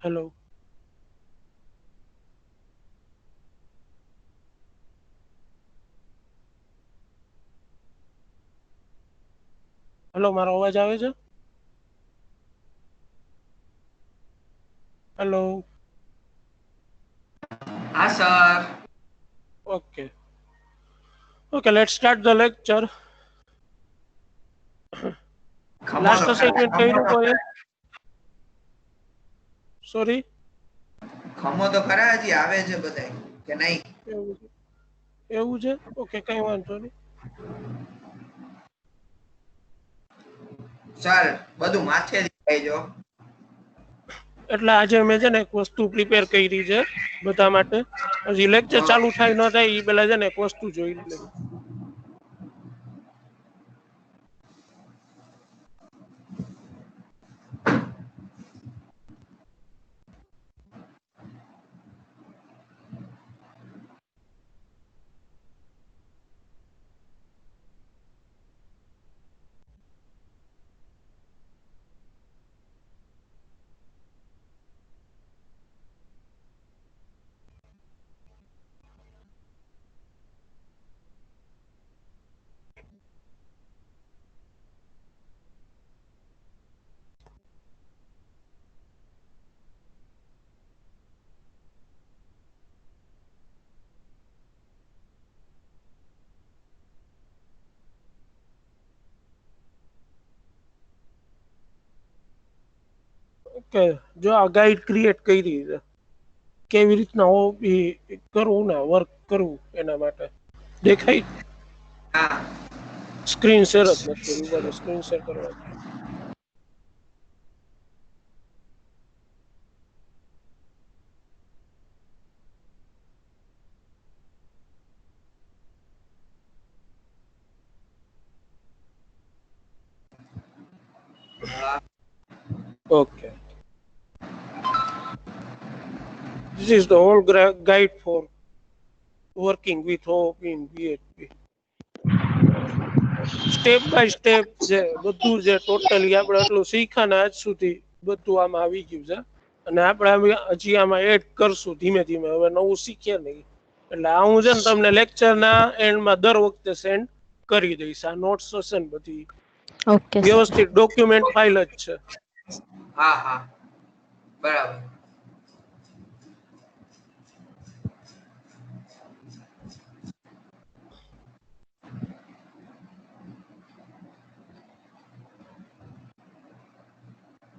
Hello. Hello, મારો અવાજ આવે છે? હેલો. હા sir. Okay. Okay, let's start the lecture. ખમો Last તો assignment ખરા કર્યું કોઈ? Sorry. ખમો તો ખરા હજી આવે છે બધાય કે નહીં? એવું છે? એવું છે? ઓકે, કઈ વાંધો નહીં. સર બધું માથેથી કહેજો. એટલે આજે મેં છે ને એક વસ્તુ પ્રિપેર કરી છે બધા માટે. હજી લેક્ચર ચાલુ થાય ન થાય એ પેલા છે ને એક વસ્તુ જોઈ લે. ઓકે, જો આ ગાઈડ ક્રિએટ કરી છે. કેવી રીતના કરવું ને વર્ક કરવું એના માટે દેખાય. હા. સ્ક્રીન શેર જ નથી કર્યું. બરાબર, સ્ક્રીન શેર કરવા. Okay. This is the whole guide for working with OOP in PHP. Step by step જે બધું જે ટોટલી આપણે એટલું શીખ્યા ને આજ સુધી બધું આમાં આવી ગયું છે. અને આપણે હજી આમાં એડ કરશું ધીમે ધીમે. હવે નવું શીખીએ નહીં એટલે આ હું છે ને તમને લેક્ચરના એન્ડમાં દર વખતે સેન્ડ કરી દઈશ. આ નોટ્સ હશે ને બધી ઓકે સર. વ્યવસ્થિત ડોક્યુમેન્ટ ફાઇલ જ છે. હા હા બરાબર.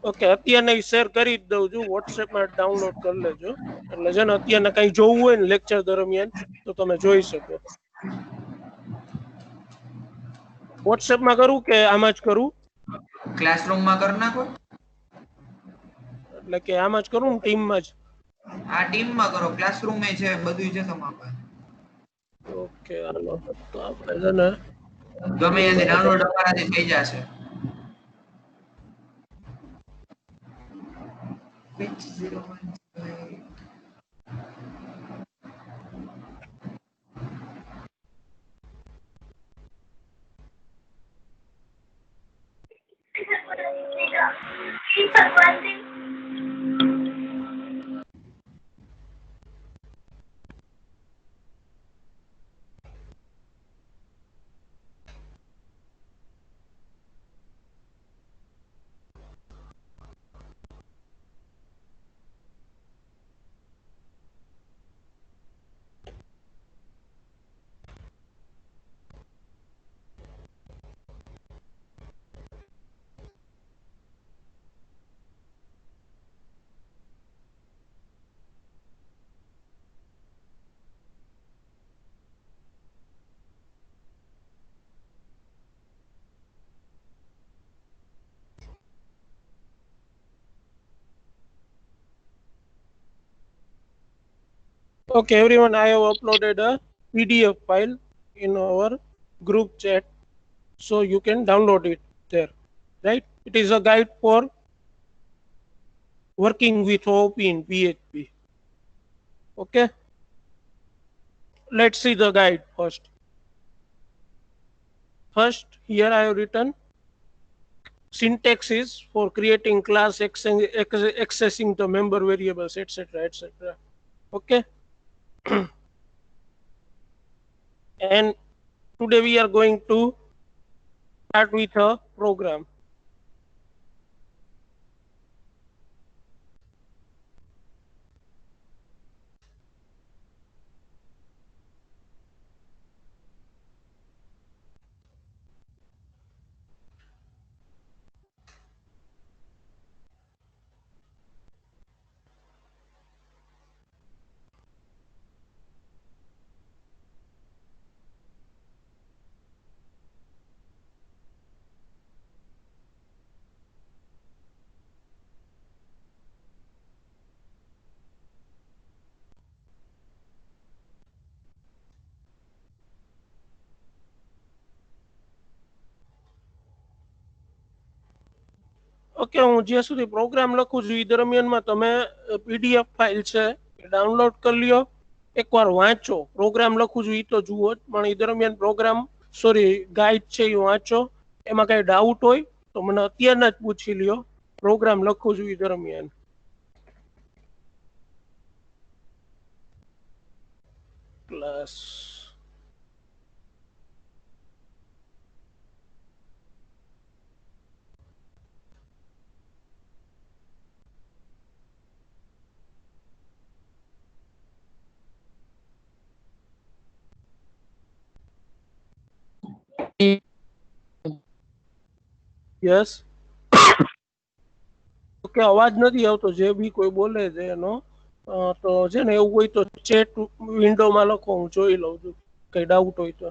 ઓકે, અત્યારે શેર કરી જ દઉં છું. વોટ્સએપમાં ડાઉનલોડ કરી લેજો. એટલે છે ને અત્યારે કઈ જોવું હોય ને લેક્ચર દરમિયાન તો તમે જોઈ શકો. વોટ્સએપમાં કરું કે આમાં જ કરું? ક્લાસરૂમમાં કરી નાખો. એટલે કે આમાં જ કરું ને ટીમમાં જ? આ ટીમમાં કરો, ક્લાસરૂમ છે બધું છે તમારા પાસે. ઓકે, હાલો તો આપણે છે ને ગમે ત્યાંથી બરાબર. ડાઉનલોડ અમારાથી થઈ જશે. Okay, everyone, I have uploaded a PDF file in our group chat, so you can download it there, right? It is a guide for working with OOP in PHP. Okay, let's see the guide first. First, here I have written syntax is for creating class, accessing the member variables, etc., etc. Okay. And today we are going to start with a program. Okay, હું જ્યાં સુધી programme લખું છું એ દરમિયાનમાં તમે PDF file છે એ download કરી લ્યો, એકવાર વાંચો. પ્રોગ્રામ લખું છું એ તો જુઓ જ, પણ એ દરમિયાન પ્રોગ્રામ ગાઈડ છે એ વાંચો. એમાં કઈ ડાઉટ હોય તો મને અત્યારના જ પૂછી લ્યો. પ્રોગ્રામ લખું છું એ દરમિયાન. Class yes. ઓકે, અવાજ નથી આવતો જે બી કોઈ બોલે છે એનો. તો છે ને એવું હોય તો ચેટ વિન્ડોમાં લખો, હું જોઈ લઉં છું કઈ ડાઉટ હોય તો.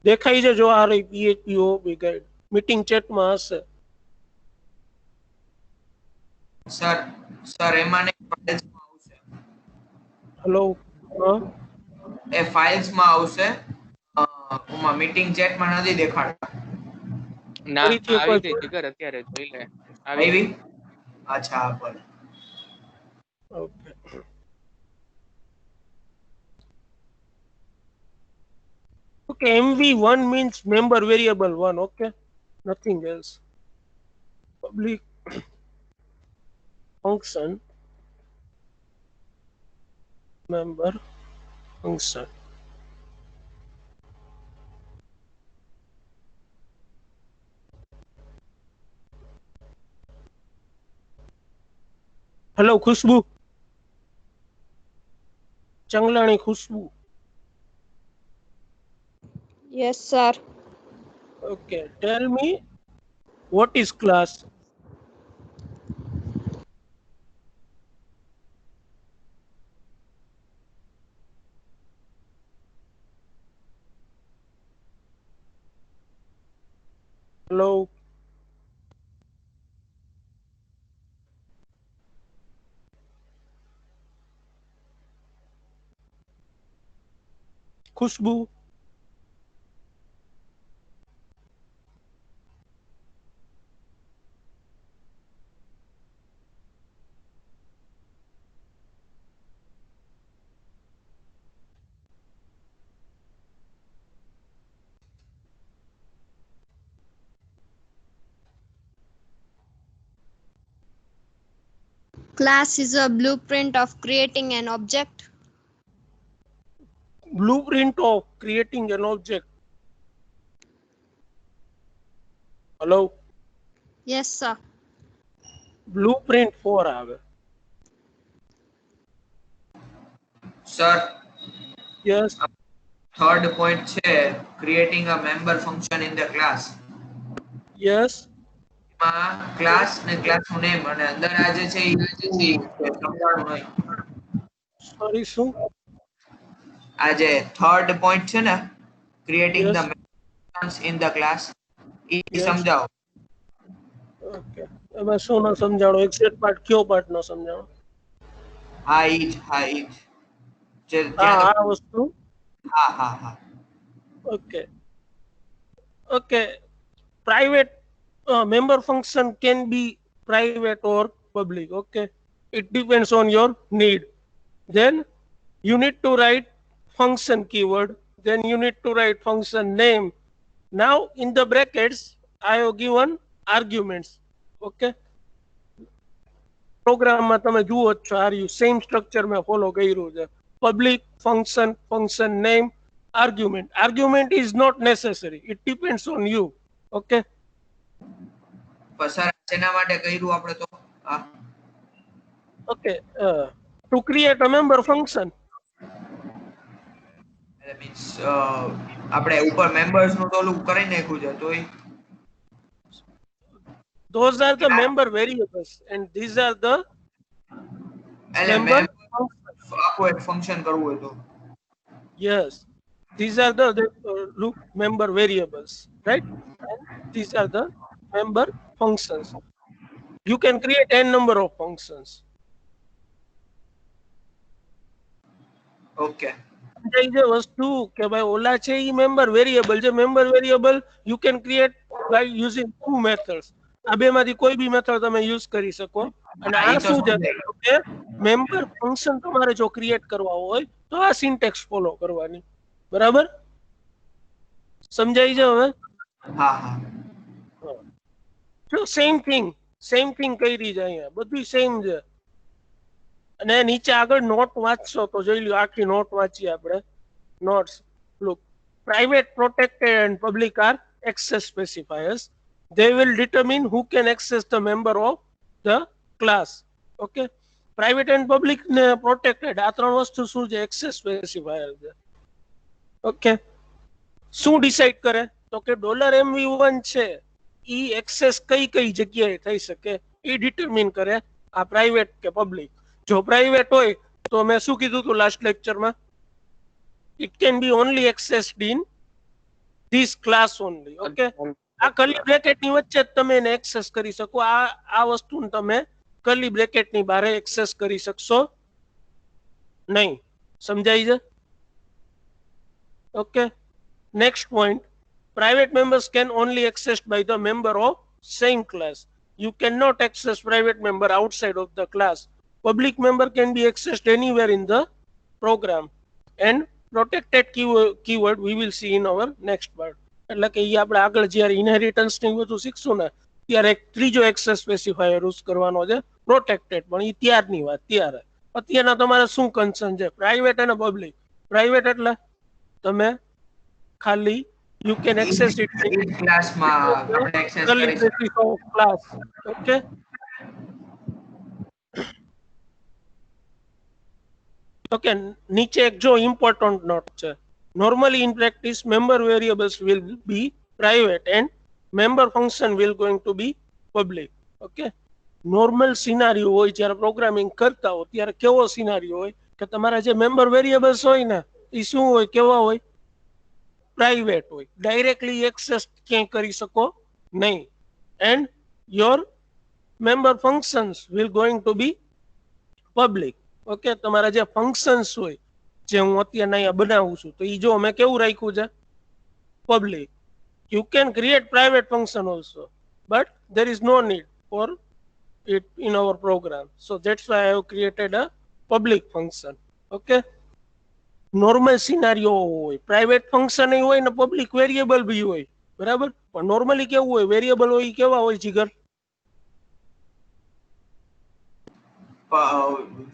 દેખાય છે જો આ રહી PHP OOP ગાઈડ મીટિંગ ચેટમાં હશે. સર સર એમાં ફાઇલ્સમાં આવશે. હેલો. એ ફાઇલ્સમાં આવશે. ઓમાં મીટિંગ ચેટમાં નથી દેખાડતા. ના ફરીથી આવી એકવાર ગઈ જીગર, અત્યારે જોઈ લે. આવી આવી? અચ્છા, ભલે. Okay. Okay, MV1 means member variable one. Okay, nothing else. Public function member function. Hello, Khushbu. Changlani Khushbu. Yes, sir. Okay, tell me what is class? Hello. Khushbu. Class is a blueprint of creating an object. Blueprint of creating an object. Hello. Yes, sir. Blueprint for આવે. Sir, Yes. Third point છે creating a member function in the class. Yes. માં class ને ક્લાસનું name અને અંદર આ જે છે ઈ સમજાણું નહીં. Sorry, શું? આ જે થર્ડ પોઈન્ટ છે ને creating Yes. The members in the class, E Yes. સમજાવો. ઓકે. એમાં શું ન સમજાણો? એક્ઝેક્ટ પાર્ટ કયો પાર્ટ ન સમજાણો? હા ઈ જ. જે હા, ત્યાં આ વસ્તુ. હા. Okay. Okay. Private member function can be private or public. Okay. It depends on your need. then you need to write function keyword, then you need to write function name. Now in the brackets I have given arguments. Okay, પ્રોગ્રામમાં તમે જુઓ છો આ રહ્યું same structure મેં follow કર્યું છે. Public function, function name, argument. Argument is not necessary, it depends on you. Okay, sir શેના માટે કર્યું આપણે તો? હા, okay. To create a member function. એટલે મીન્સ આપણે ઉપર મેમ્બર્સ નું તો ઓલું કરી નાખ્યું છે તોય Those are the member variables and these are the એટલે member મેમ્બર આખું એક ફંક્શન કરવું હોય તો yes, these are the look member variables, right? And these are the member functions. You can create n number of functions. Okay. જે વસ્તુ કે ભાઈ ઓલા છે ઈ મેમ્બર વેરિયેબલ છે. Member variable you can create by using two methods. આ બેમાંથી કોઈ બી method તમે યુઝ કરી શકો. અને આ શું છે કે મેમ્બર ફંક્શન તમારે જો ક્રિએટ કરવા હોય તો આ સિન્ટેક્સ ફોલો કરવાની. બરાબર, સમજાઈ છે હવે? હા હા, જો સેમ થિંગ કરી છે અહીંયા, બધું સેમ છે. અને નીચે આગળ નોટ વાંચશો તો જોઈ લ્યો, આખી નોટ વાંચીએ આપણે. Notes look, private, protected and public are access specifiers. They will determine who can access the member of the class. Okay, private and public ને protected આ ત્રણ વસ્તુ શું છે? access specifier છે. ઓકે, શું ડિસાઈડ કરે તો કે $mv1 છે ઈ એક્સેસ કઈ કઈ જગ્યાએ થઈ શકે ઈ ડિટરમિન કરે આ પ્રાઇવેટ કે પબ્લિક. જો પ્રાઇવેટ હોય તો મેં શું કીધું હતું લાસ્ટ લેક્ચરમાં? It can be only accessed in this class only. Okay, આ કર્લી બ્રેકેટની વચ્ચે જ તમે એને એક્સેસ કરી શકો. આ વસ્તુને તમે કર્લી બ્રેકેટની બહાર એક્સેસ કરી શકશો નહીં. સમજાય છે? Okay, next point, private members can only accessed by the member of same class. You cannot access private member outside of the class. Public member can be accessed anywhere in the program. And protected keyword we will see in our next part. એટલે કે ઈ આપણે આગળ જ્યારે inheritance ને બધું શીખશું ને ત્યારે એક ત્રીજો એક્સેસ સ્પેસિફાયર યુઝ કરવાનો છે, પ્રોટેક્ટેડ. પણ ઈ ત્યારની વાત. ત્યારે અત્યારના તમારે શું કન્સર્ન છે? પ્રાઇવેટ અને પબ્લિક. પ્રાઇવેટ એટલે તમે ખાલી you can access it in class માં આપણે એક્સેસ કરી શકીએ. class. Okay, okay, નીચે એક જો ઇમ્પોર્ટન્ટ નોટ છે. normally in practice member variables will be private and member function will going to be public. Okay, normal સિનારીઓ હોય જ્યારે પ્રોગ્રામિંગ કરતા હો ત્યારે કેવો સિનારીઓ હોય કે તમારા જે મેમ્બર વેરિયેબલ્સ હોય ને એ શું હોય, કેવા હોય? પ્રાઇવેટ હોય, ડાયરેક્ટલી એક્સેસ ક્યાંય કરી શકો નહીં. And your member functions will going to be public. Okay, તમારા જે ફંક્શન્સ હોય જે હું અત્યારે અહીંયા બનાવું છું તો એ જો મેં કેવું રાખ્યું છે? Public. You can create private function also but there is no need for it in our program, so that's why I have created a public function. Okay, normal સિનારીઓ હોય, પ્રાઇવેટ ફંક્શન હોય ને પબ્લિક વેરિયેબલ બી હોય. બરાબર, પણ normally કેવું હોય? Variable હોય કેવા હોય જીગર?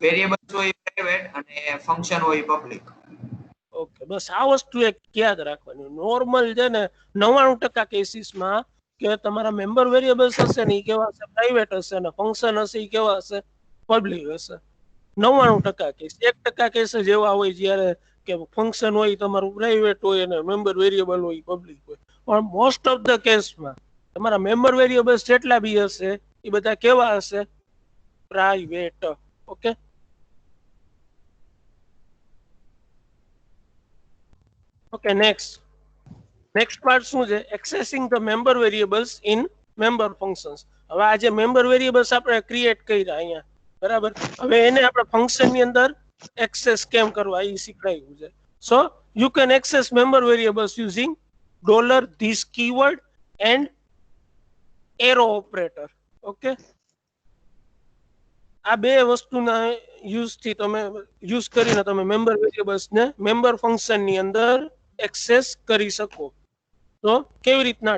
વેરિયેબલ્સ હોય પ્રાઇવેટ અને ફંક્શન હોય પબ્લિક. ઓકે, બસ આ વસ્તુ એક યાદ રાખવાની. નોર્મલ છે ને 99% કેસીસમાં કે તમારા મેમ્બર વેરિયેબલ્સ હશે ને એ કેવા હશે? પ્રાઇવેટ હશે. ને ફંક્શન હશે એ કેવા હશે? પબ્લિક હશે. 99% કેસ. 1% કેસ જ એવા હોય જ્યારે કે ફંક્શન હોય તમારું પ્રાઇવેટ હોય અને મેમ્બર વેરિયેબલ હોય પબ્લિક હોય. પણ મોસ્ટ ઓફ ધ કેસમાં તમારા મેમ્બર વેરિયેબલ્સ જેટલા બી હશે એ બધા કેવા હશે? Private. Okay, okay, next part શું છે? એક્સેસિંગ the member variables in member functions. હવે આ જે મેમ્બર વેરિયેબલ્સ આપણે ક્રિએટ કર્યા અહીંયા, બરાબર, હવે એને આપણે ફંક્શન ની અંદર એક્સેસ કેમ કરવા એ શીખવાડ્યું છે. So you can access member variables using $this keyword and arrow operator. Okay, આ બે વસ્તુના યુઝ થી તમે યુઝ કરીને તમે મેમ્બર વેરિયેબલ્સ ને મેમ્બર ફંક્શન ની અંદર એક્સેસ કરી શકો. તો કેવી રીતના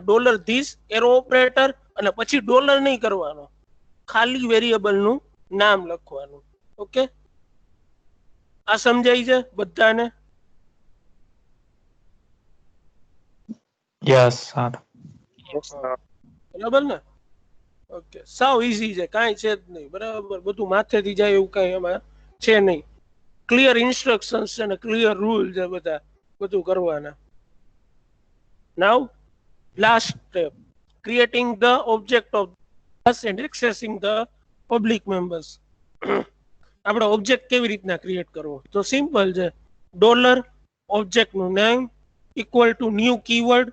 $this એરો ઓપરેટર અને પછી ડોલર નહીં કરવાનો, ખાલી વેરિયેબલ નું નામ લખવાનું. ઓકે, આ સમજાય છે બધાને? Yes sir. બરાબર ને? ઓકે, સાવ ઈઝી છે, કાંઈ છે જ નહીં. બરાબર, બધું માથેથી જાય એવું કાંઈ એમાં છે નહીં. ક્લિયર ઇન્સ્ટ્રક્શન્સ છે ને ક્લિયર રૂલ છે બધા, બધું કરવાના. નાઉ last step, creating the object of class and accessing the public members. આપણે ઓબ્જેક્ટ કેવી રીતના ક્રિએટ કરવો? તો સિમ્પલ છે. ડોલર ઓબ્જેક્ટ નું name equal to new keyword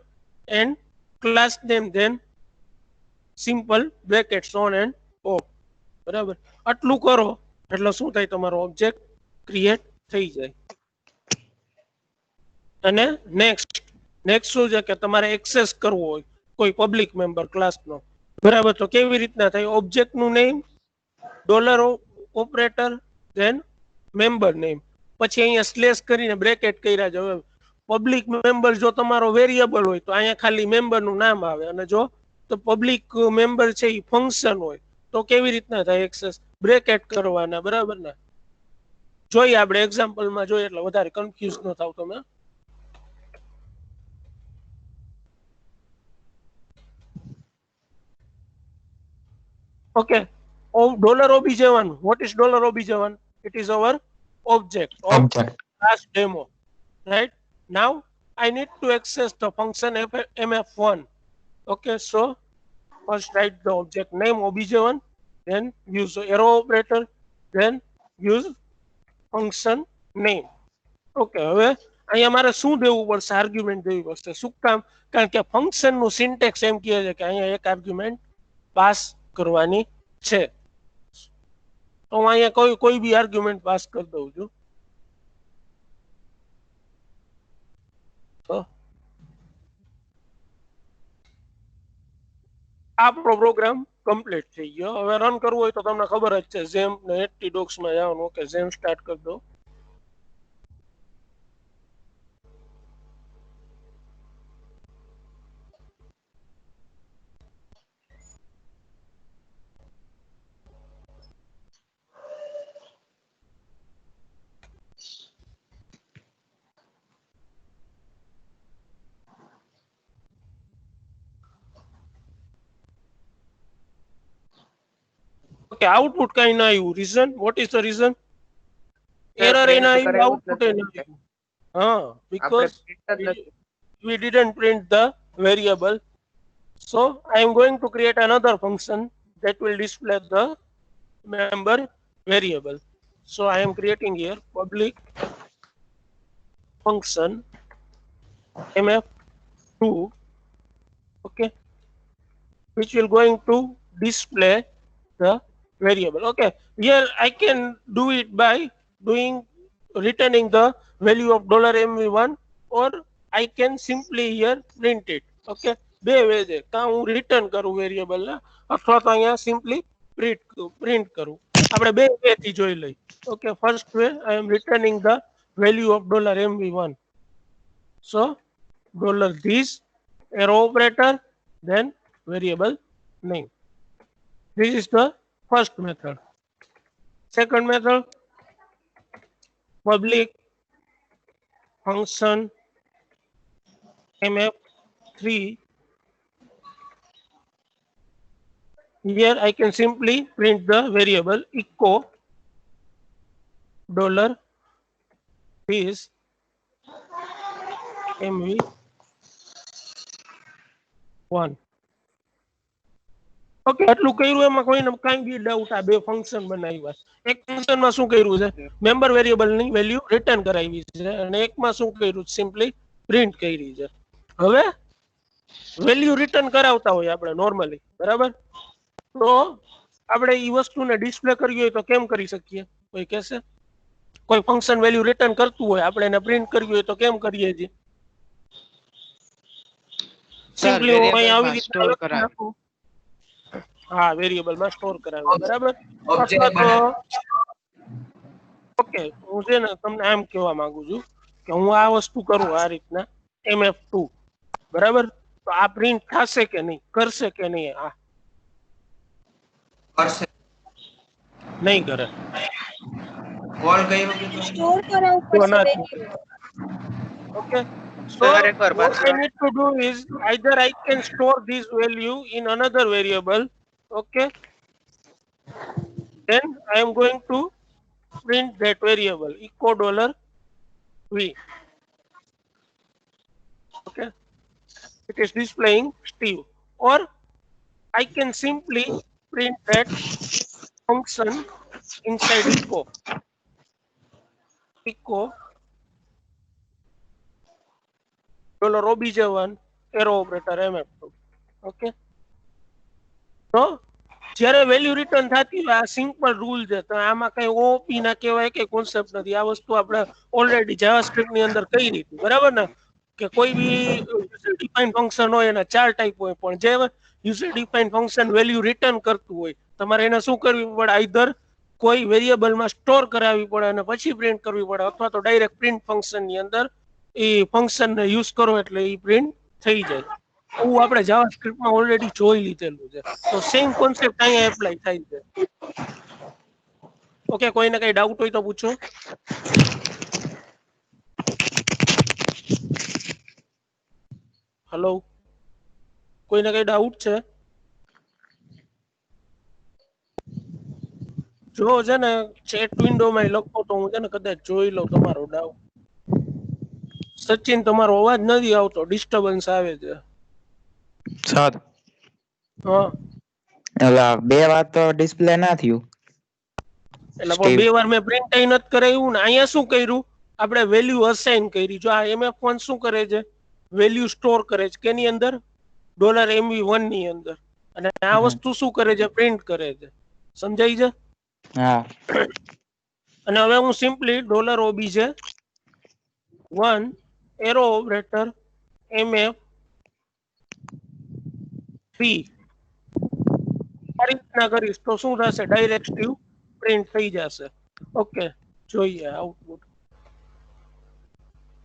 and class name, then simple brackets on end of. બરાબર, આટલું કરો એટલે શું થાય? તમારો ઓબ્જેક્ટ ક્રિએટ થઈ જાય. અને નેક્સ્ટ શું છે કે તમારે એક્સેસ કરવો હોય કોઈ પબ્લિક મેમ્બર ક્લાસનો. બરાબર, તો કેવી રીતના થાય? ઓબ્જેક્ટ નું name, dollar operator, then member name, પછી અહીંયા સ્લેશ કરીને બ્રેકેટ કર્યા છે. હવે પબ્લિક મેમ્બર જો તમારો વેરિયેબલ હોય તો અહીંયા ખાલી મેમ્બર નું નામ આવે, અને જો તો પબ્લિક મેમ્બર છે એ ફંક્શન હોય તો કેવી રીતના થાય એક્સેસ? બ્રેકેટ કરવાના. બરાબર ને? જોઈએ આપણે એક્ઝામ્પલમાં જોઈએ એટલે વધારે કન્ફ્યુઝ ન થાવ તમે. Okay, $obj1. What is $obj1? It is our object of Object. class demo. Right? Now I need to access the function mf1. Okay, so first write the object name obj1, then use the arrow operator, then use function name. Okay, હવે અહીંયા મારે શું દેવું પડશે? Argument દેવી પડશે. શું કામ? કારણ કે ફંક્શન નું સિન્ટેક્સ એમ કહે છે કે અહીંયા એક આર્ગ્યુમેન્ટ પાસ કરવાની છે. તો હું અહીંયા કોઈ બી આર્ગ્યુમેન્ટ પાસ કરી દઉં છું. તો આપણો પ્રોગ્રામ કમ્પ્લીટ થઈ ગયો. હવે રન કરવું હોય તો તમને ખબર જ છે, ઝેમ્પ ને htdocs માં જવાનું. ઓકે, ઝેમ્પ સ્ટાર્ટ કરી દો. Okay, output કઈ ના આવ્યું. Reason? What is the reason? Error એ ના આવ્યું, આઉટપુટ એ ના આવ્યું. હા, because we didn't print the variable. So I am going to create another function that will display the member variable. So I am creating here public function mf2, okay, which will going to display the variable. Okay, here I can do it by returning the value of $mv1, or I can simply here print it. Okay, બે way છે. કાં હું return કરું variable ને, અથવા તો અહીંયા simply print કરું. આપણે બે વે થી જોઈ લઈ. Okay, first way, I am returning the value of $mv1. So $this arrow operator, then variable name. This is the first method. Second method, public function mf3. Here I can simply print the variable echo $is mv1. Okay, આટલું કર્યું. એમાં કોઈને કાંઈ બી doubt? આ બે function બનાવ્યા. એક ફંક્શનમાં શું કર્યું છે? મેમ્બર વેરિયેબલની વેલ્યુ રિટર્ન કરાવી છે, અને એકમાં શું કર્યું? સિમ્પલી પ્રિન્ટ કરી છે. હવે વેલ્યુ રિટર્ન કરાવતા હોય આપણે નોર્મલી, બરાબર, તો આપણે એ વસ્તુને ડિસ્પ્લે કરવી હોય તો કેમ કરી શકીએ? કોઈ કહેશે? કોઈ ફંક્શન વેલ્યુ રિટર્ન કરતું હોય, આપણે એને પ્રિન્ટ કરવી હોય તો કેમ કરીએ છીએ? સિમ્પલી હું અહીં આવી રીતે નાખું. હા, વેરિયેબલ માં સ્ટોર કરાવે. બરાબર, ઓકે, હું છે ને તમને આમ કહેવા માંગુ છું કે હું આ વસ્તુ કરું આ રીતના mf2, બરાબર? તો આ પ્રિન્ટ થશે કે નહીં, કરશે કે નહીં? આ કરશે. નહીં કરે કોલ કર્યો કે તો સ્ટોર કરાવવું તો પડશે ના વેલ્યુ. okay. So સર એકવાર what I પાછળ need to do is either I can store this value in another variable, okay, then I am going to print that variable echo $v, okay, it is displaying Steve, or I can simply print that function inside echo $obj1 arrow operator mf2, okay. તો જ્યારે value return થતી હોય આ simple rule છે, તો આમાં કઈ OP ના કહેવાય કે કોન્સેપ્ટ નથી. આ વસ્તુ આપણે ઓલરેડી જાવાસ્ક્રિપ્ટ ની અંદર કહી દીધું, બરાબર ને? કે કોઈ બી યુઝર ડિફાઇન ફંક્શન હોય એના 4 ટાઈપ હોય, પણ જે user define function value return કરતું હોય તમારે એને શું કરવી પડે? આઈધર કોઈ વેરિયેબલમાં સ્ટોર કરાવવી પડે અને પછી પ્રિન્ટ કરવી પડે, અથવા તો ડાયરેક્ટ પ્રિન્ટ ફંક્શન ની અંદર એ ફંક્શન ને યુઝ કરો એટલે એ પ્રિન્ટ થઈ જાય. એવું આપણે જાવાસ્ક્રિપ્ટમાં ઓલરેડી જોઈ લીધેલું છે, તો સેમ કોન્સેપ્ટ અહીંયા એપ્લાય થાય છે. ઓકે, કોઈને કઈ ડાઉટ હોય તો પૂછો. હેલો, કોઈને કઈ ડાઉટ છે? જો છે ને ચેટ વિન્ડોમાં લખો તો હું છે ને કદાચ જોઈ લઉં તમારો ડાઉટ. સચિન, તમારો અવાજ નથી આવતો, ડિસ્ટર્બન્સ આવે છે. સર હા, એટલે બે વાર તો ડિસ્પ્લે ના થયું. એટલે પણ બે વાર મેં પ્રિન્ટ નથી કરાવ્યું ને. અહીંયા શું કર્યું આપણે? વેલ્યુ અસાઇન કરી. જો આ mf1 શું કરે છે? વેલ્યુ સ્ટોર કરે છે કેની અંદર? $mv1 ની અંદર. અને આ વસ્તુ શું કરે છે? પ્રિન્ટ કરે છે. સમજાય છે? હા. અને હવે હું simply $obj1 arrow operator mf3 આ રીતના કરીશ તો શું થશે? ડાયરેક્ટ સ્ટીવ પ્રિન્ટ થઈ જશે. ઓકે, જોઈએ આઉટપુટ.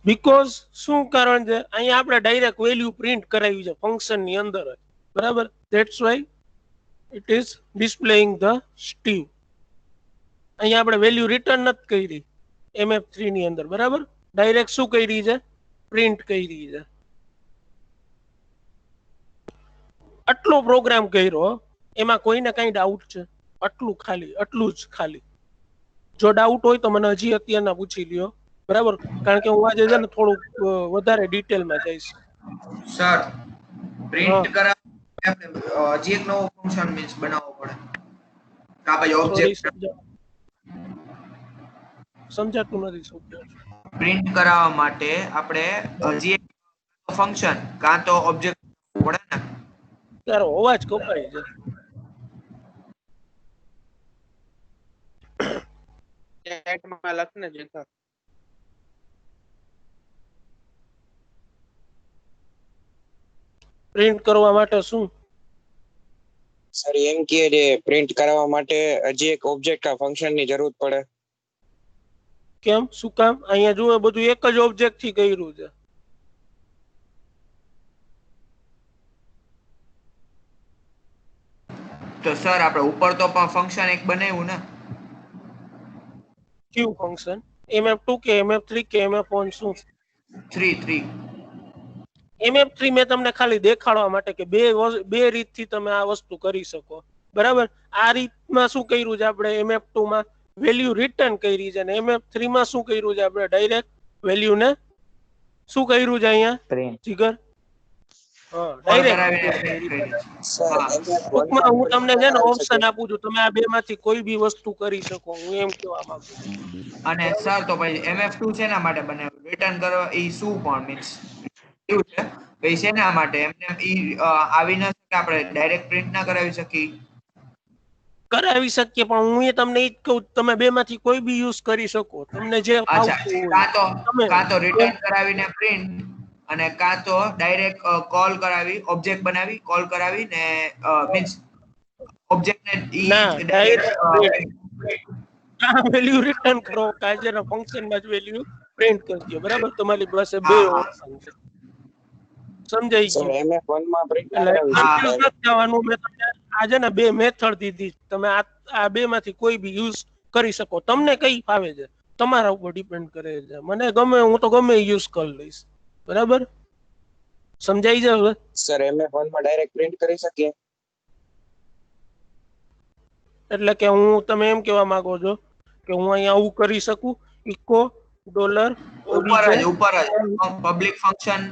બીકોઝ શું કારણ છે? અહીંયા આપણે ડાયરેક્ટ વેલ્યુ પ્રિન્ટ કરાવી છે ફંક્શન ની અંદર, બરાબર? That's why it is displaying the Steve. અહીંયા આપણે વેલ્યુ રિટર્ન નથી કરી mf3 ની અંદર, બરાબર? ડાયરેક્ટ શું કરી છે? પ્રિન્ટ કરી છે. આટલો પ્રોગ્રામ કર્યો, એમાં કોઈને કઈ ડાઉટ છે? આટલું જ ખાલી. જો ડાઉટ હોય તો મને હજી અત્યારના પૂછી લ્યો, બરાબર? કારણ કે હું આજે છે ને થોડુંક વધારે ડિટેલમાં જઈશ. સર પ્રિન્ટ કરાવવા આપણે હજી એક નવો ફંક્શન મીન્સ બનાવવો પડે. કા ભાઈ ઓબ્જેક્ટ સમજાતું નથી. પ્રિન્ટ કરાવવા માટે આપણે હજી એક ફંક્શન કાં તો ઓબ્જેક્ટ પડે ને. તારો અવાજ કપાય છે. ચેટમાં લખને જતા. પ્રિન્ટ કરવા માટે શું? સર એમ કે પ્રિન્ટ કરાવવા માટે હજી એક ઓબ્જેક્ટ કા ફંક્શન ની જરૂર પડે. કેમ? શું કામ? અહીંયા જુઓ, બધું એક જ ઓબ્જેક્ટ થી કર્યું છે. તો સર આપણે ઉપર તો પણ ફંક્શન એક બનાવ્યું ને. કયું ફંક્શન? mf2 કે mf3 કે mf1? શું? 3 mf3 મેં તમને ખાલી દેખાડવા માટે કે બે રીતથી તમે આ વસ્તુ કરી શકો, બરાબર? આ રીતમાં શું કર્યું છે આપણે? mf2 માં વેલ્યુ રિટર્ન કરી છે, અને mf3 માં શું કર્યું છે આપણે? ડાયરેક્ટ વેલ્યુ ને શું કર્યું છે અહીંયા જીગર? હા, ટૂંકમાં હું તમને છે ને ઓપ્શન આપું છું, તમે આ બે માંથી કોઈ બી વસ્તુ કરી શકો, હું એમ કહેવા માંગુ છું. અને સર તો પછી mf2 શેના માટે બનાવ્યું? રિટર્ન કરવા એ શું પણ મીન્સ એવું છે કે શેના માટે? એમને ઈ આવી ન શકે, આપણે ડાયરેક્ટ પ્રિન્ટ ના કરાવી શકીએ? કરાવી શકીએ, પણ હું એ તમને ઈ જ કહું, તમે બે માંથી કોઈ બી યુઝ કરી શકો, તમને જે ફાવતું હોય. કાં તો રિટર્ન કરાવીને પ્રિન્ટ, અને કાં તો ડાયરેક્ટ કોલ કરાવી, ઓબ્જેક્ટ બનાવી, કોલ કરાવી ને મીન્સ ઓબ્જેક્ટ ને ના, ડાયરેક્ટ આ વેલ્યુ રિટર્ન કરો કાજેના ફંક્શનમાં જ વેલ્યુ પ્રિન્ટ કરી દો બરાબર તમારી પાસે બે હા, હા. ઓપ્શન છે સમજાઈ સર ગયું MF1 માં પ્રિન્ટ ના એટલે કરાવી હા. શકીએ confuse નથી થવાનું મેં તમને આજે ને બે મેથડ દીધી તમે આ બે માંથી કોઈ બી યુઝ કરી શકો તમને કઈ ફાવે છે તમારા ઉપર ડિપેન્ડ કરે છે મને ગમે હું તો ગમે યુઝ કરી લઈશ બરાબર સમજાઈ જાય હવે સર MF1 માં ડાયરેક્ટ પ્રિન્ટ કરી શકીએ એટલે કે હું તમે એમ કહેવા માંગો છો કે હું અહીંયા આવું કરી શકું ઇકો ડોલર ઉપર જ પબ્લિક ફંક્શન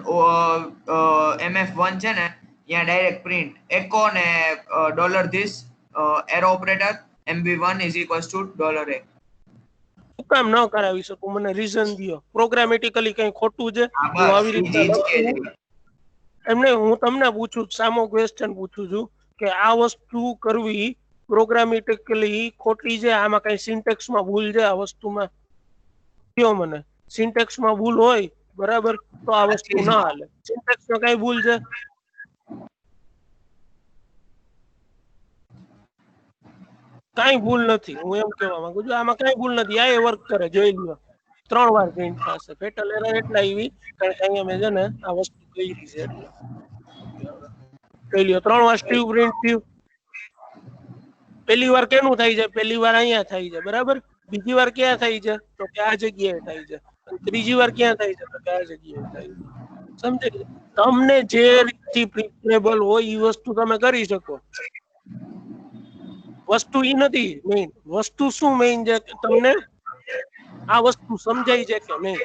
MF1 છે ને ત્યાં ડાયરેક્ટ પ્રિન્ટ એકો ને $this arrow operator MV1 is equals to $a. શું કામ ન કરાવી શકું મને રીઝન દયો પ્રોગ્રામેટિકલી કઈ ખોટું છે હા, હું બસ આવી ઈ જ રીતે કે લખું એમને હું તમને પૂછું છું, સામો ક્વેશ્ચન પૂછું છું કે આ વસ્તુ કરવી પ્રોગ્રામેટિકલી ખોટી છે આમાં કઈ સિન્ટેક્સમાં ભૂલ છે આ વસ્તુમાં કયો મને સિન્ટેક્સમાં ભૂલ હોય બરાબર તો આ વસ્તુ ના હાલે સિન્ટેક્સમાં કઈ ભૂલ છે કઈ ભૂલ નથી હું એમ કહેવા માંગુ છું આમાં કઈ ભૂલ નથી આ એ વર્ક કરે જોઈ લ્યો 3 વાર પ્રિન્ટ થશે ફેટલ એરર એટલે આવી કારણ કે અહીંયા મેં છે ને આ વસ્તુ કરી છે એટલે જોઈ લ્યો 3 વાર સ્ટીવ પ્રિન્ટ થયું પહેલી વાર કેનું થાય છે પહેલી વાર અહીંયા થાય છે બરાબર બીજી વાર ક્યાં થાય છે તો કે આ જગ્યાએ થાય છે અને ત્રીજી વાર ક્યાં થાય છે તો કે આ જગ્યાએ થાય છે સમજાય તમને જે રીતથી પ્રિન્ટેબલ હોય એ વસ્તુ તમે કરી શકો વસ્તુ ઈ નથી મેઇન વસ્તુ શું મેઇન છે કે તમને આ વસ્તુ સમજાય છે કે નહીં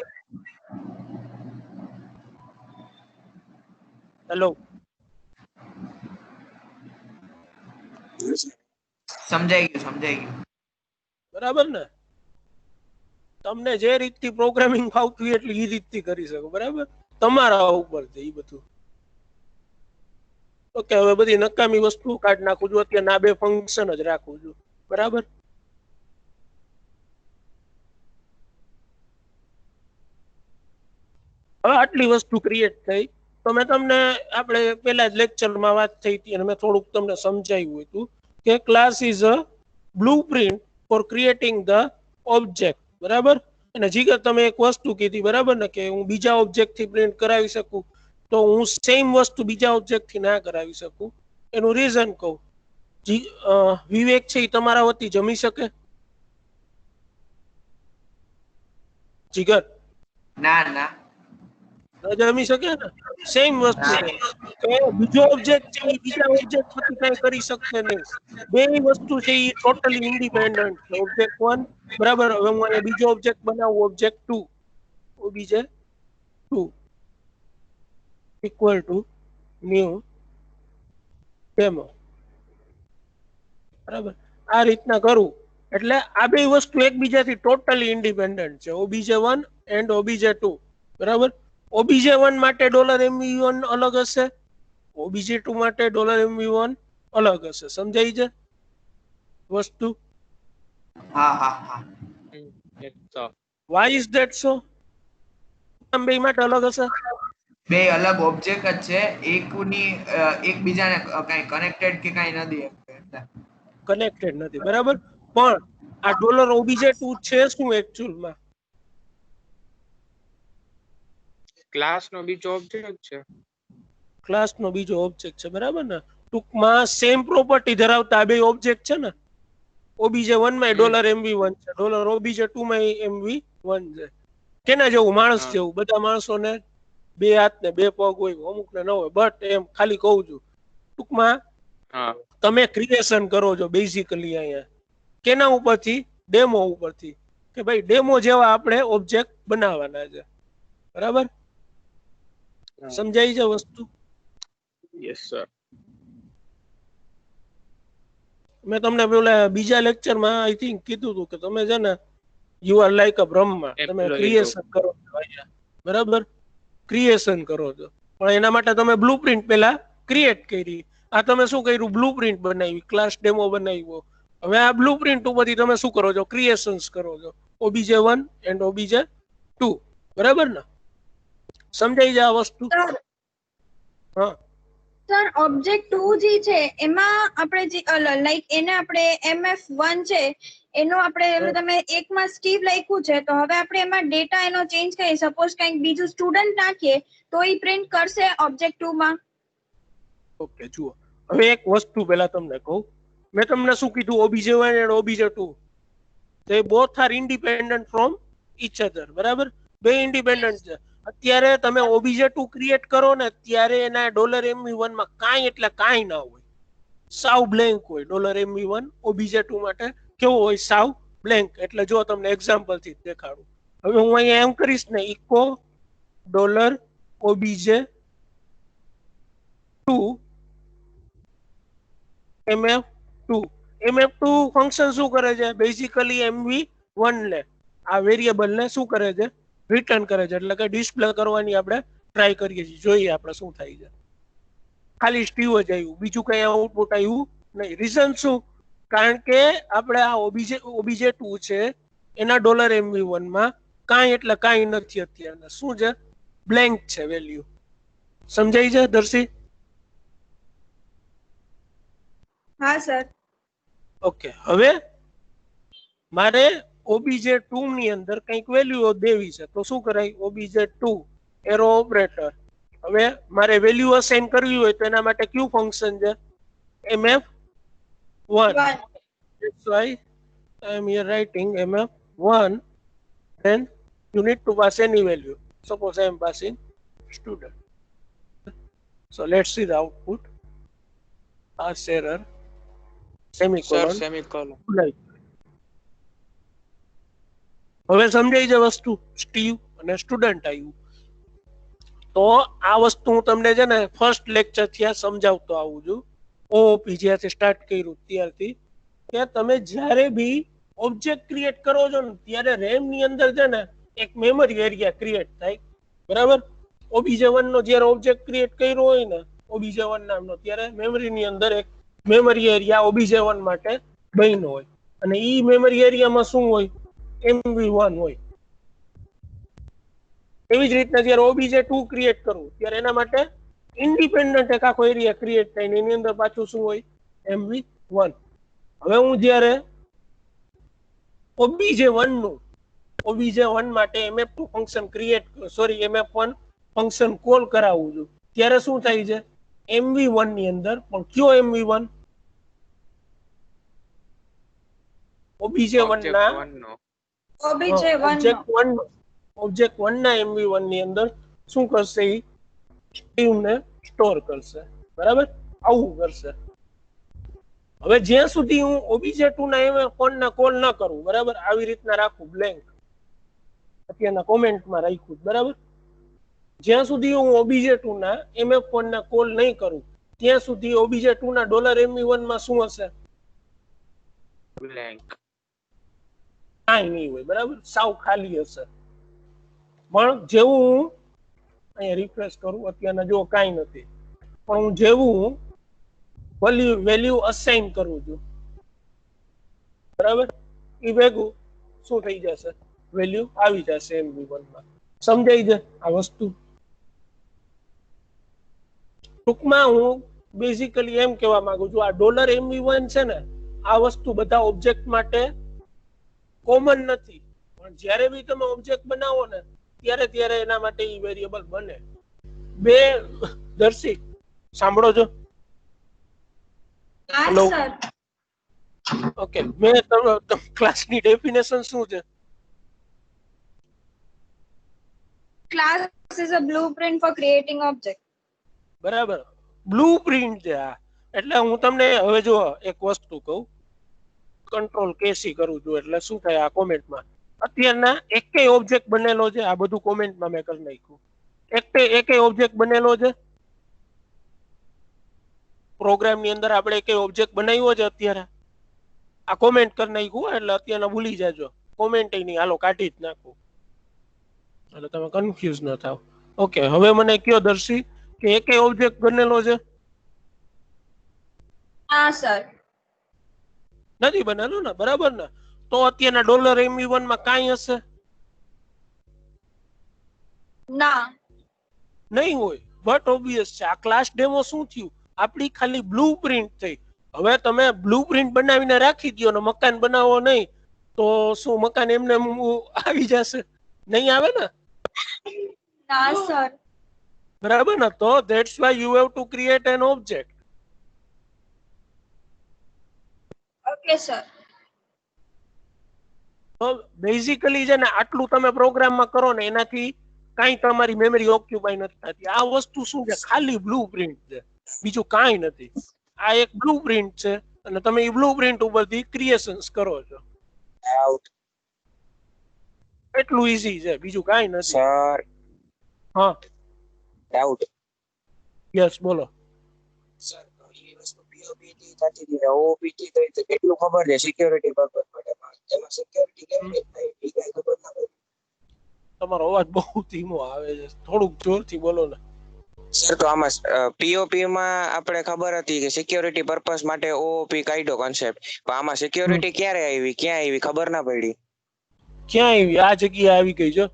હેલો સમજાઈ ગયું બરાબર ને તમને જે રીતથી પ્રોગ્રામિંગ ફાવતું હોય એટલે એ રીતથી કરી શકો બરાબર તમારા ઉપર છે એ બધું ઓકે હવે બધી નકામી વસ્તુ કાઢી નાખું છું અત્યારે આ બે ફંક્શન જ રાખું છું બરાબર હવે આટલી વસ્તુ ક્રિએટ થઈ તો મેં તમને આપણે પહેલા જ લેક્ચરમાં વાત થઈ હતી અને મેં થોડુંક તમને સમજાવ્યું હતું કે class is a blueprint four creating the object બરાબર અને જીગર તમે એક વસ્તુ કીધી બરાબર ને કે હું બીજા ઓબ્જેક્ટ થી પ્રિન્ટ કરાવી શકું તો હું સેમ વસ્તુ બીજા ઓબ્જેક્ટ થી ના કરાવી શકું એનું રીઝન કહું વિવેક છે એ તમારા વતી જમી શકે જીગર ના ન જમી શકે ને સેમ વસ્તુ છે કે બીજો ઓબ્જેક્ટ છે એ બીજા ઓબ્જેક્ટ થકી કઈ કરી શકશે નહીં બે વસ્તુ છે એ ટોટલી ઇન્ડિપેન્ડન્ટ છે ઓબ્જેક્ટ 1 બરાબર હવે હું અહીંયા બીજો ઓબ્જેક્ટ બનાવું object 2 OBJ 2 equal to new demo બરાબર આ રીતના કરું એટલે આ બે વસ્તુ એકબીજાથી ટોટલી ઇન્ડિપેન્ડન્ટ છે obj1 એન્ડ obj2 બરાબર obj1 માટે $mv1 અલગ હશે obj2 માટે $mv1 અલગ હશે સમજાય છે વસ્તુ હા why is that so આમ બે માટે અલગ હશે બે અલગ ઓબ્જેક્ટ જ છે એકબીજાને કઈ કનેક્ટેડ કે કઈ નથી કનેક્ટેડ નથી બરાબર પણ આ $obj2 છે શું એકચ્યુઅલમાં ક્લાસ નો બીજો ઓબ્જેક્ટ છે ક્લાસનો બીજો ઓબ્જેક્ટ છે બરાબર ને ટૂંકમાં સેમ પ્રોપર્ટી ધરાવતા બે ઓબ્જેક્ટ છે ને obj1 માં $mv1 છે obj2 માં mv1 છે કેના જેવું માણસ જેવું બધા માણસોને બે હાથ ને બે પગ હોય અમુક ને ન હોય બટ એમ ખાલી કહું છું ટૂંકમાં તમે ક્રિએશન કરો છો બેઝિકલી અહીંયા કેના ઉપરથી ડેમો ઉપરથી કે ભાઈ ડેમો જેવા આપણે ઓબ્જેક્ટ બનાવવાના છે બરાબર સમજાય છે વસ્તુ યસ સર મેં તમને પેલા બીજા લેક્ચરમાં આઈ થિંક કીધું હતું કે તમે છે ને યુ આર લાઈક અ બ્રહ્મા તમે ક્રિએશન કરો છો અહીંયા બરાબર ક્રિએશન કરો છો પણ એના માટે તમે બ્લુપ્રિન્ટ પેલા ક્રિએટ કરી આ તમે શું કર્યું બ્લુપ્રિન્ટ બનાવી ક્લાસ ડેમો બનાવ્યો હવે આ બ્લુપ્રિન્ટ ઉપરથી તમે શું કરો છો ક્રિએશન્સ કરો છો obj1 એન્ડ obj2 બરાબર ને સમજાઈ જાય આ વસ્તુ હા તો સર ઓબ્જેક્ટ 2 જે છે એમાં આપણે જે લાઈક એને આપણે MF1 છે એનો આપણે હવે તમે એકમાં સ્ટીવ લખ્યું છે તો હવે આપણે એમાં ડેટા એનો ચેન્જ કરીએ સપોઝ કંઈક બીજું સ્ટુડન્ટ નાખીએ તો એ પ્રિન્ટ કરશે ઓબ્જેક્ટ 2 માં. ઓકે જુઓ, હવે એક વસ્તુ પહેલા તમને કહું, મેં તમને શું કીધું, OBJ1 and OBJ2 they both are independent from each other, બરાબર? બે ઇન્ડિપેન્ડન્ટ છે. અત્યારે તમે OBJ2 ક્રિએટ કરો ને ત્યારે એના $MV1 માં કાંઈ એટલે કાંઈ ના હોય, સાવ બ્લેન્ક હોય. $MV1 OBJ2 માટે કેવો હોય? સાવ બ્લેન્ક. એટલે જો તમને એક્ઝામ્પલ થી દેખાડું, હવે હું અહીંયા એમ કરીશ ને eco $OBJ2 MF2. MF2 function શું કરે છે? બેઝિકલી MV1 ને આ વેરિયેબલ ને શું કરે છે? રિટર્ન કરે છે. એટલે કે ડિસ્પ્લે કરવાની આપણે ટ્રાય કરીએ છીએ, જોઈએ આપણે શું થાય છે. ખાલી સ્ટીવ જ આવ્યું, બીજું કઈ આઉટપુટ આવ્યું નહીં. રીઝન શું? કારણ કે આપણે આ OBJ2 છે એના $MV1 માં કાંઈ એટલે કાંઈ નથી અત્યારે. શું છે? બ્લેન્ક છે વેલ્યુ. સમજાય છે દર્શી? હા સર. ઓકે, હવે મારે OBJ2 ની અંદર કંઈક વેલ્યુ દેવી છે, તો શું કરાય? OBJ2 arrow operator. હવે મારે વેલ્યુ અસાઇન કરવી હોય તો એના માટે કયું ફંક્શન છે? MF1. That's why I am here writing MF1. Then you need to pass any value. Suppose I am passing student. So let's see the output. Pass error. Sir Semicolon. Semicolon. હવે સમજાય છે વસ્તુ? Steve અને student આવ્યું. તો આ વસ્તુ હું તમને છે ને ફર્સ્ટ લેક્ચર થી આ સમજાવતો આવું છું, OOP જ્યાંથી સ્ટાર્ટ કર્યું ત્યારથી, કે તમે જ્યારે બી ઓબ્જેક્ટ ક્રિએટ કરો છો ને ત્યારે રેમ ની અંદર છે ને એક મેમરી એરિયા ક્રિએટ થાય, બરાબર? OBJ1 નો જ્યારે ઓબ્જેક્ટ ક્રિએટ કર્યો હોય ને OBJ1 નામનો, ત્યારે મેમરી ની અંદર એક મેમરી એરિયા OBJ1 માટે બન્યો હોય, અને ઈ મેમરી એરિયામાં શું હોય? MV1 હોય. એવી જ રીતના જ્યારે OBJ2 ક્રિએટ કરવું ત્યારે એના માટે ઇન્ડિપેન્ડન્ટ એક આખો એરિયા ક્રિએટ થાય ને એની અંદર પાછું શું હોય? MV1. હવે હું જ્યારે OBJ1 માટે MF2 function create MF1 function call કરાવું છું ત્યારે શું થાય છે? MV1 ની અંદર, પણ કયો MV1? OBJ1 ના OBJ1 ના MV1 ની અંદર શું કરશે? ઈ સ્ટીવ ને સ્ટોર કરશે, બરાબર? આવું કરશે. હવે જ્યાં સુધી હું OBJ2 ના MF1 ના કોલ ન કરું, બરાબર, આવી રીતના રાખું બ્લેન્ક, અત્યારના કોમેન્ટમાં રાખ્યું, બરાબર, જ્યાં સુધી હું OBJ2 ના MF1 ના કોલ નહીં કરું ત્યાં સુધી OBJ2 ના $MV1 માં શું હશે? બ્લેન્ક. કાંઈ નહીં હોય, બરાબર, સાવ ખાલી હશે. પણ જેવું હું અહીંયા રિફ્રેશ કરું, અત્યારના જો કાંઈ નથી, પણ હું જેવું વેલ્યુ અસાઇન કરું છું, બરાબર, એ ભેગું શું થઈ જશે? વેલ્યુ આવી જશે MV1 માં. સમજાય છે આ વસ્તુ? ટૂંકમાં હું બેઝિકલી એમ કહેવા માંગુ છું, આ $MV1 છે ને, આ વસ્તુ બધા ઓબ્જેક્ટ માટે કોમન નથી, પણ જ્યારે બી તમે ઓબ્જેક્ટ બનાવો ને ત્યારે એના માટે ઈ વેરિયેબલ બને. બે દર્શી સાંભળો છો? હેલો, ઓકે, મેં ક્લાસની ડેફિનેશન શું છે? Class is a blueprint for creating object. બરાબર, બ્લુપ્રિન્ટ છે આ. એટલે હું તમને હવે જો એક વસ્તુ કહું, કંટ્રોલ કેસી કરું છું એટલે શું થાય? આ કોમેન્ટમાં અત્યારના એકેય ઓબ્જેક્ટ બનેલો છે? આ બધું કોમેન્ટમાં મેં કરી નાખ્યું. એકેય ઓબ્જેક્ટ બનેલો છે પ્રોગ્રામ ની અંદર? આપણે એકેય ઓબ્જેક્ટ બનાવ્યો છે અત્યારે? આ કોમેન્ટ કરી નાખ્યું એટલે અત્યારના ભૂલી જાજો, કોમેન્ટ નહીં, હાલો કાઢી જ નાખું એટલે તમે કન્ફ્યુઝ ન થાવ. ઓકે, હવે મને કયો દર્શી કે એકેય ઓબ્જેક્ટ બનેલો છે? હા સર. નથી બનેલો ને, બરાબર ને? તો અત્યારના $MV1 માં કાંઈ હશે? ના, નહીં હોય. બટ ઓબ્વિયસ છે. આ ક્લાસ ડેમો શું થયું? આપણી ખાલી બ્લુપ્રિન્ટ થઈ. હવે તમે બ્લુપ્રિન્ટ બનાવીને રાખી દો ને મકાન બનાવો નહીં તો શું મકાન એમને એમ આવી જશે? નહીં આવે ને, ના સર. બરાબર ને? તો that's why you have to create N object. Okay sir. તો બેઝિકલી છે ને આટલું તમે પ્રોગ્રામમાં કરો ને એનાથી કાંઈ તમારી મેમરી ઓક્યુપાય નથી થતી. આ વસ્તુ શું છે? ખાલી બ્લુપ્રિન્ટ છે, બીજું કાંઈ નથી. આ એક બ્લુપ્રિન્ટ છે અને તમે એ બ્લુપ્રિન્ટ ઉપરથી ક્રિએશન્સ કરો છો. ડાઉટ એટલું ઈઝી છે, બીજું કાંઈ નથી. સર, હા, ડાઉટ યસ, બોલો. સર. એ વસ્તુ પીઓપીટી થતી હતી ઓપીટી થઈ તો કેટલું ખબર છે સિક્યોરિટી પર્પઝ માટે એમાં સિક્યોરિટી કેવી રીતે થાય એ કઈ ખબર ના પડી. તમારો અવાજ બહુ ધીમો આવે છે, થોડુંક જોરથી બોલો ને. સર તો આમાં પીઓપી માં આપણે ખબર હતી કે સિક્યોરિટી પર્પઝ માટે ઓઓપી કાઢ્યો કોન્સેપ્ટ, પણ આમાં સિક્યોરિટી ક્યારે આવી, ક્યાં આવી ખબર ના પડી. ક્યાં આવી? આ જગ્યાએ આવી ગઈ છે,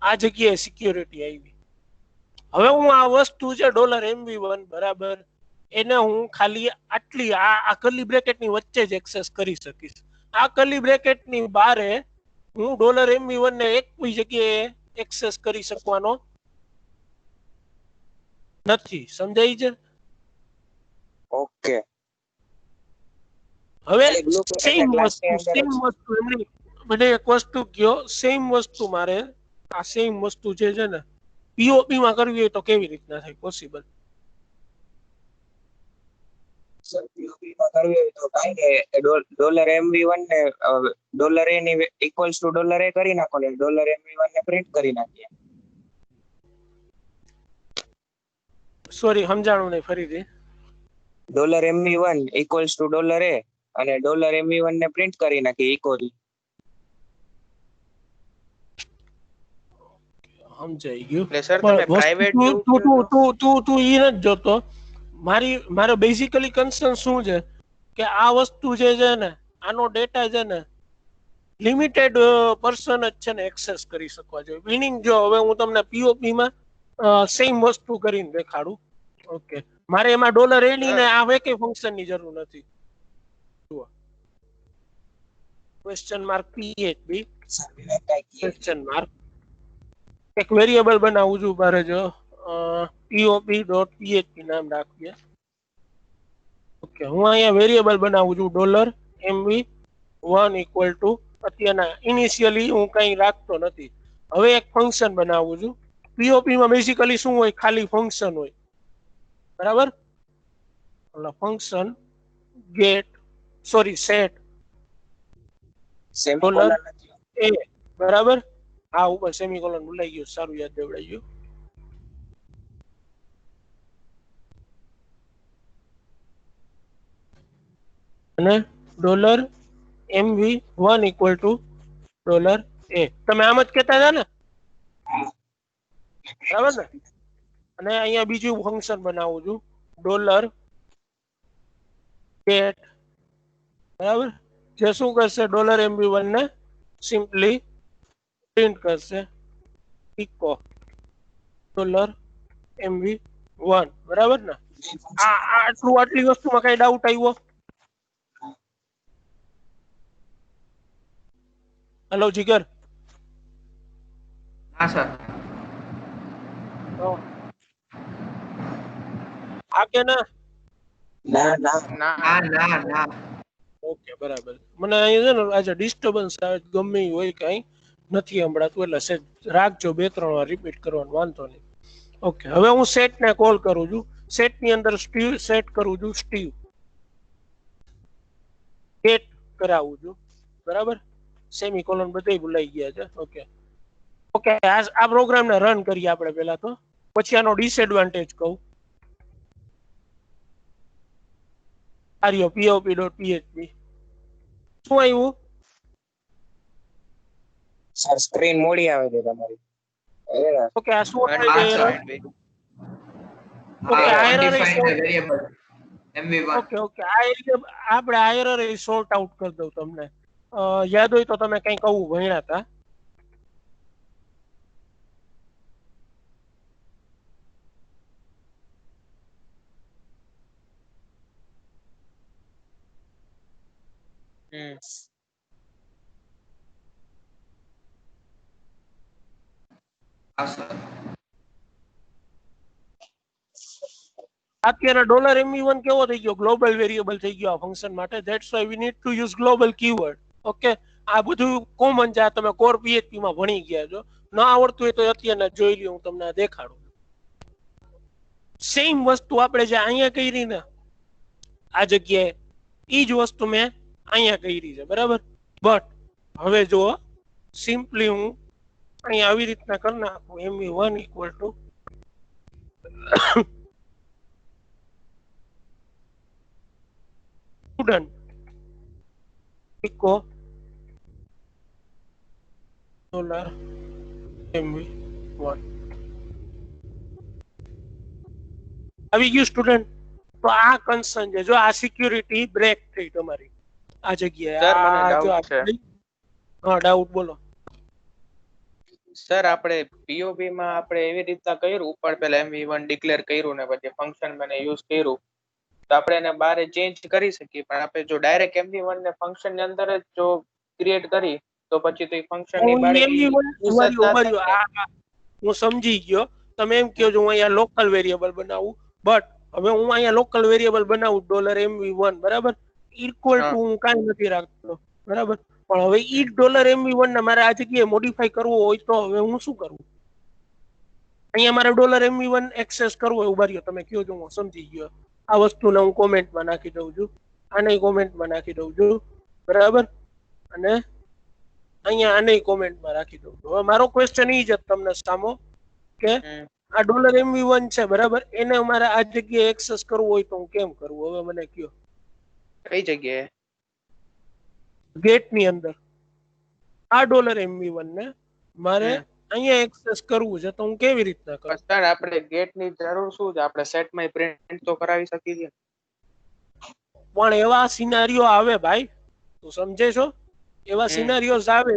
આ જગ્યાએ સિક્યોરિટી આવી. હવે હું આ વસ્તુ છે $MV1 બરાબર, એને હું ખાલી આટલી આ કર્લી બ્રેકેટની વચ્ચે જ એક્સેસ કરી શકીશ. આ કર્લી બ્રેકેટની બારે હું $MV1 ને એક કોઈ જગ્યાએ એક્સેસ કરી શકવાનો નથી. સમજાય છે? ઓકે. હવે blueprint સેમ એટલે class ની વસ્તુ અંદર જ. એમની મને એક વસ્તુ કયો, સેમ વસ્તુ મારે આ સેમ વસ્તુ જે છે ને પીઓપી માં કરવી હોય તો કેવી રીતના થાય પોસિબલ? સર પીઓપી માં કરવી હોય તો કાઈ ને $MV1 ને $A ની ઇક્વલ્સ ટુ $A કરી નાખો ને $MV1 ને પ્રિન્ટ કરી નાખીએ. સોરી, સમજાણું નહીં, ફરીથી. $MV1 ઇક્વલ્સ ટુ $A અને $MV1 ને પ્રિન્ટ કરી નાખીએ ઇક્વલી. સમજાઈ ગયું. એટલે સર તમે પ્રાઇવેટ જેવું તું ઈ નથી જોતો. મારે બેઝિકલી કન્સર્ન શું છે કે આ વસ્તુ જે છે ને આનો ડેટા છે ને લિમિટેડ પર્સન જ છે ને એક્સેસ કરી શકવા જોઈએ. મીનિંગ જો હવે હું તમને પીઓપી માં સેમ વસ્તુ કરીને દેખાડું. ઓકે, મારે એમાં $A ની ને આ વેકે ફંક્શન ની જરૂર નથી. જુઓ, question mark PHP question mark એક વેરિયેબલ બનાવું છું. મારે જો pop.php નામ રાખીએ. ઓકે, હું અહીંયા વેરિયેબલ બનાવું છું $MV1 ઇક્વલ ટુ અત્યારના ઇનિશિયલી હું કંઈ રાખતો નથી. હવે એક ફંક્શન બનાવું છું. પીઓપી માં બેઝિકલી શું હોય? ખાલી ફંક્શન હોય, બરાબર? એટલે function get set semicolon $A, બરાબર? હા, ઉપર સેમિકોલન ભૂલાઈ ગયું, સારું યાદ દેવડાઈ ગયું. અને $MV1 ઇક્વલ ટુ $A. તમે આમ જ કહેતા હતા ને, બરાબર ને? અને અહીંયા બીજું ફંક્શન બનાવું છું $get, બરાબર? જે શું કરશે? $MV1 ને સિમ્પલી પ્રિન્ટ કરશે ઇકો $MV1, બરાબર ને? આટલી વસ્તુમાં કઈ ડાઉટ આવ્યો? હેલો જીગર. હા સર. હા કે ના? ના ના ના ના ના. ઓકે, બરાબર. મને અહીંયા છે ને આજે ડિસ્ટર્બન્સ આવે, ગમે ઈ હોય, કઈ નથી સંભળાતું, એટલે સેજ રાખજો, 2-3 વાર રિપીટ કરવાનું, વાંધો નહીં. ઓકે, હવે હું સેટ ને કોલ કરું છું. સેટ ની અંદર સ્ટીવ સેટ કરું છું, સ્ટીવ ગેટ કરાવું છું, બરાબર? સેમિકોલન બધે ભૂલાઈ ગયા છે. ઓકે, આ પ્રોગ્રામને રન કરીએ આપણે પહેલા તો, પછી આનો ડિસએડવાન્ટેજ કહું. pop.php શું આવ્યું? સર સ્ક્રીન મોડી આવે છે તમારી. ઓકે, આ શું આવે હા છે? સર. ઓકે, આ error undefined variable MV1. Okay, આપણે આ એરર સોર્ટ આઉટ કરી દઉં તમને. યાદ હોય તો તમે કંઈક આવું ભણ્યા હતા. હમ હા સર. અત્યારે ડોલર MV1 કેવો થઈ ગયો? ગ્લોબલ વેરિયેબલ થઈ ગયો આ ફંક્શન માટે. That's why we need to use global keyword. Okay, આ બધું કોમન છે, આ તમે કોર PHP માં ભણી ગયા છો. ન આવડતું હોય તો અત્યારના જોઈ લ્યો, હું તમને દેખાડું. સેમ વસ્તુ આપણે જે અહીંયા કરી ને આ જગ્યાએ, ઈ જ વસ્તુ મેં અહીંયા કરી છે, બરાબર. બટ હવે જો સિમ્પલી હું અહીંયા આવી રીતના કરી નાખું, MV1 equal to student echo dollar MV1 આવી ગયું સ્ટુડન્ટ. તો આ કન્સર્ન છે. જો આ સિક્યુરિટી બ્રેક થઈ તમારી આ જગ્યાએ. સર મને આ જો ડાઉટ છે. હા, ડાઉટ બોલો. સર આપણે POP માં આપણે એવી રીતના કર્યું, ઉપર પેલા MV1 ડિક્લેર કર્યું ને પછી ફંક્શન મને યુઝ કર્યું, તો આપણે એને બારે ચેન્જ કરી શકીએ. પણ આપણે જો ડાયરેક્ટ MV1 ને ફંક્શન ની અંદર જ જો ક્રિએટ કરી તો પછી તો એ ફંક્શન ની બારે હું સમજી ગયો. તમે એમ કહો છો હું અહીંયા લોકલ વેરિયેબલ બનાવું, બટ હવે હું અહીંયા લોકલ વેરિયેબલ બનાવું $MV1, બરાબર. ઇક્વલ ટુ હું કાંઈ નથી રાખતો, બરાબર. પણ હવે ઈ $MV1 ને મારે આ જગ્યાએ મોડિફાઈ કરવો હોય તો હવે હું શું કરું? અહીંયા મારે $MV1 એક્સેસ કરવો હોય, ઉભા રહ્યો, તમે કહો છો હું સમજી ગયો. આ વસ્તુને હું કોમેન્ટમાં નાખી દઉં છું, આને કોમેન્ટમાં નાખી દઉં છું, બરાબર. અને અહીંયા આને કોમેન્ટમાં રાખી દઉં છું. હવે મારો ક્વેશ્ચન ઈ જ તમને સામો કે આ $MV1 છે, બરાબર, એને અમારે આ જગ્યાએ એક્સેસ કરવું હોય તો હું કેમ કરું? હવે મને કયો. કઈ જગ્યાએ? ગેટ ની અંદર આ $MV1 ને મારે અહીંયા એક્સેસ કરવું છે તો હું કેવી રીતના કરું? સર આપણે ગેટ ની જરૂર શું છે? આપણે સેટ માં પ્રિન્ટ તો કરાવી શકીએ છીએ. પણ એવા સિનારીઓ આવે ભાઈ, તું સમજે છો? એવા સિનારીઓઝ આવે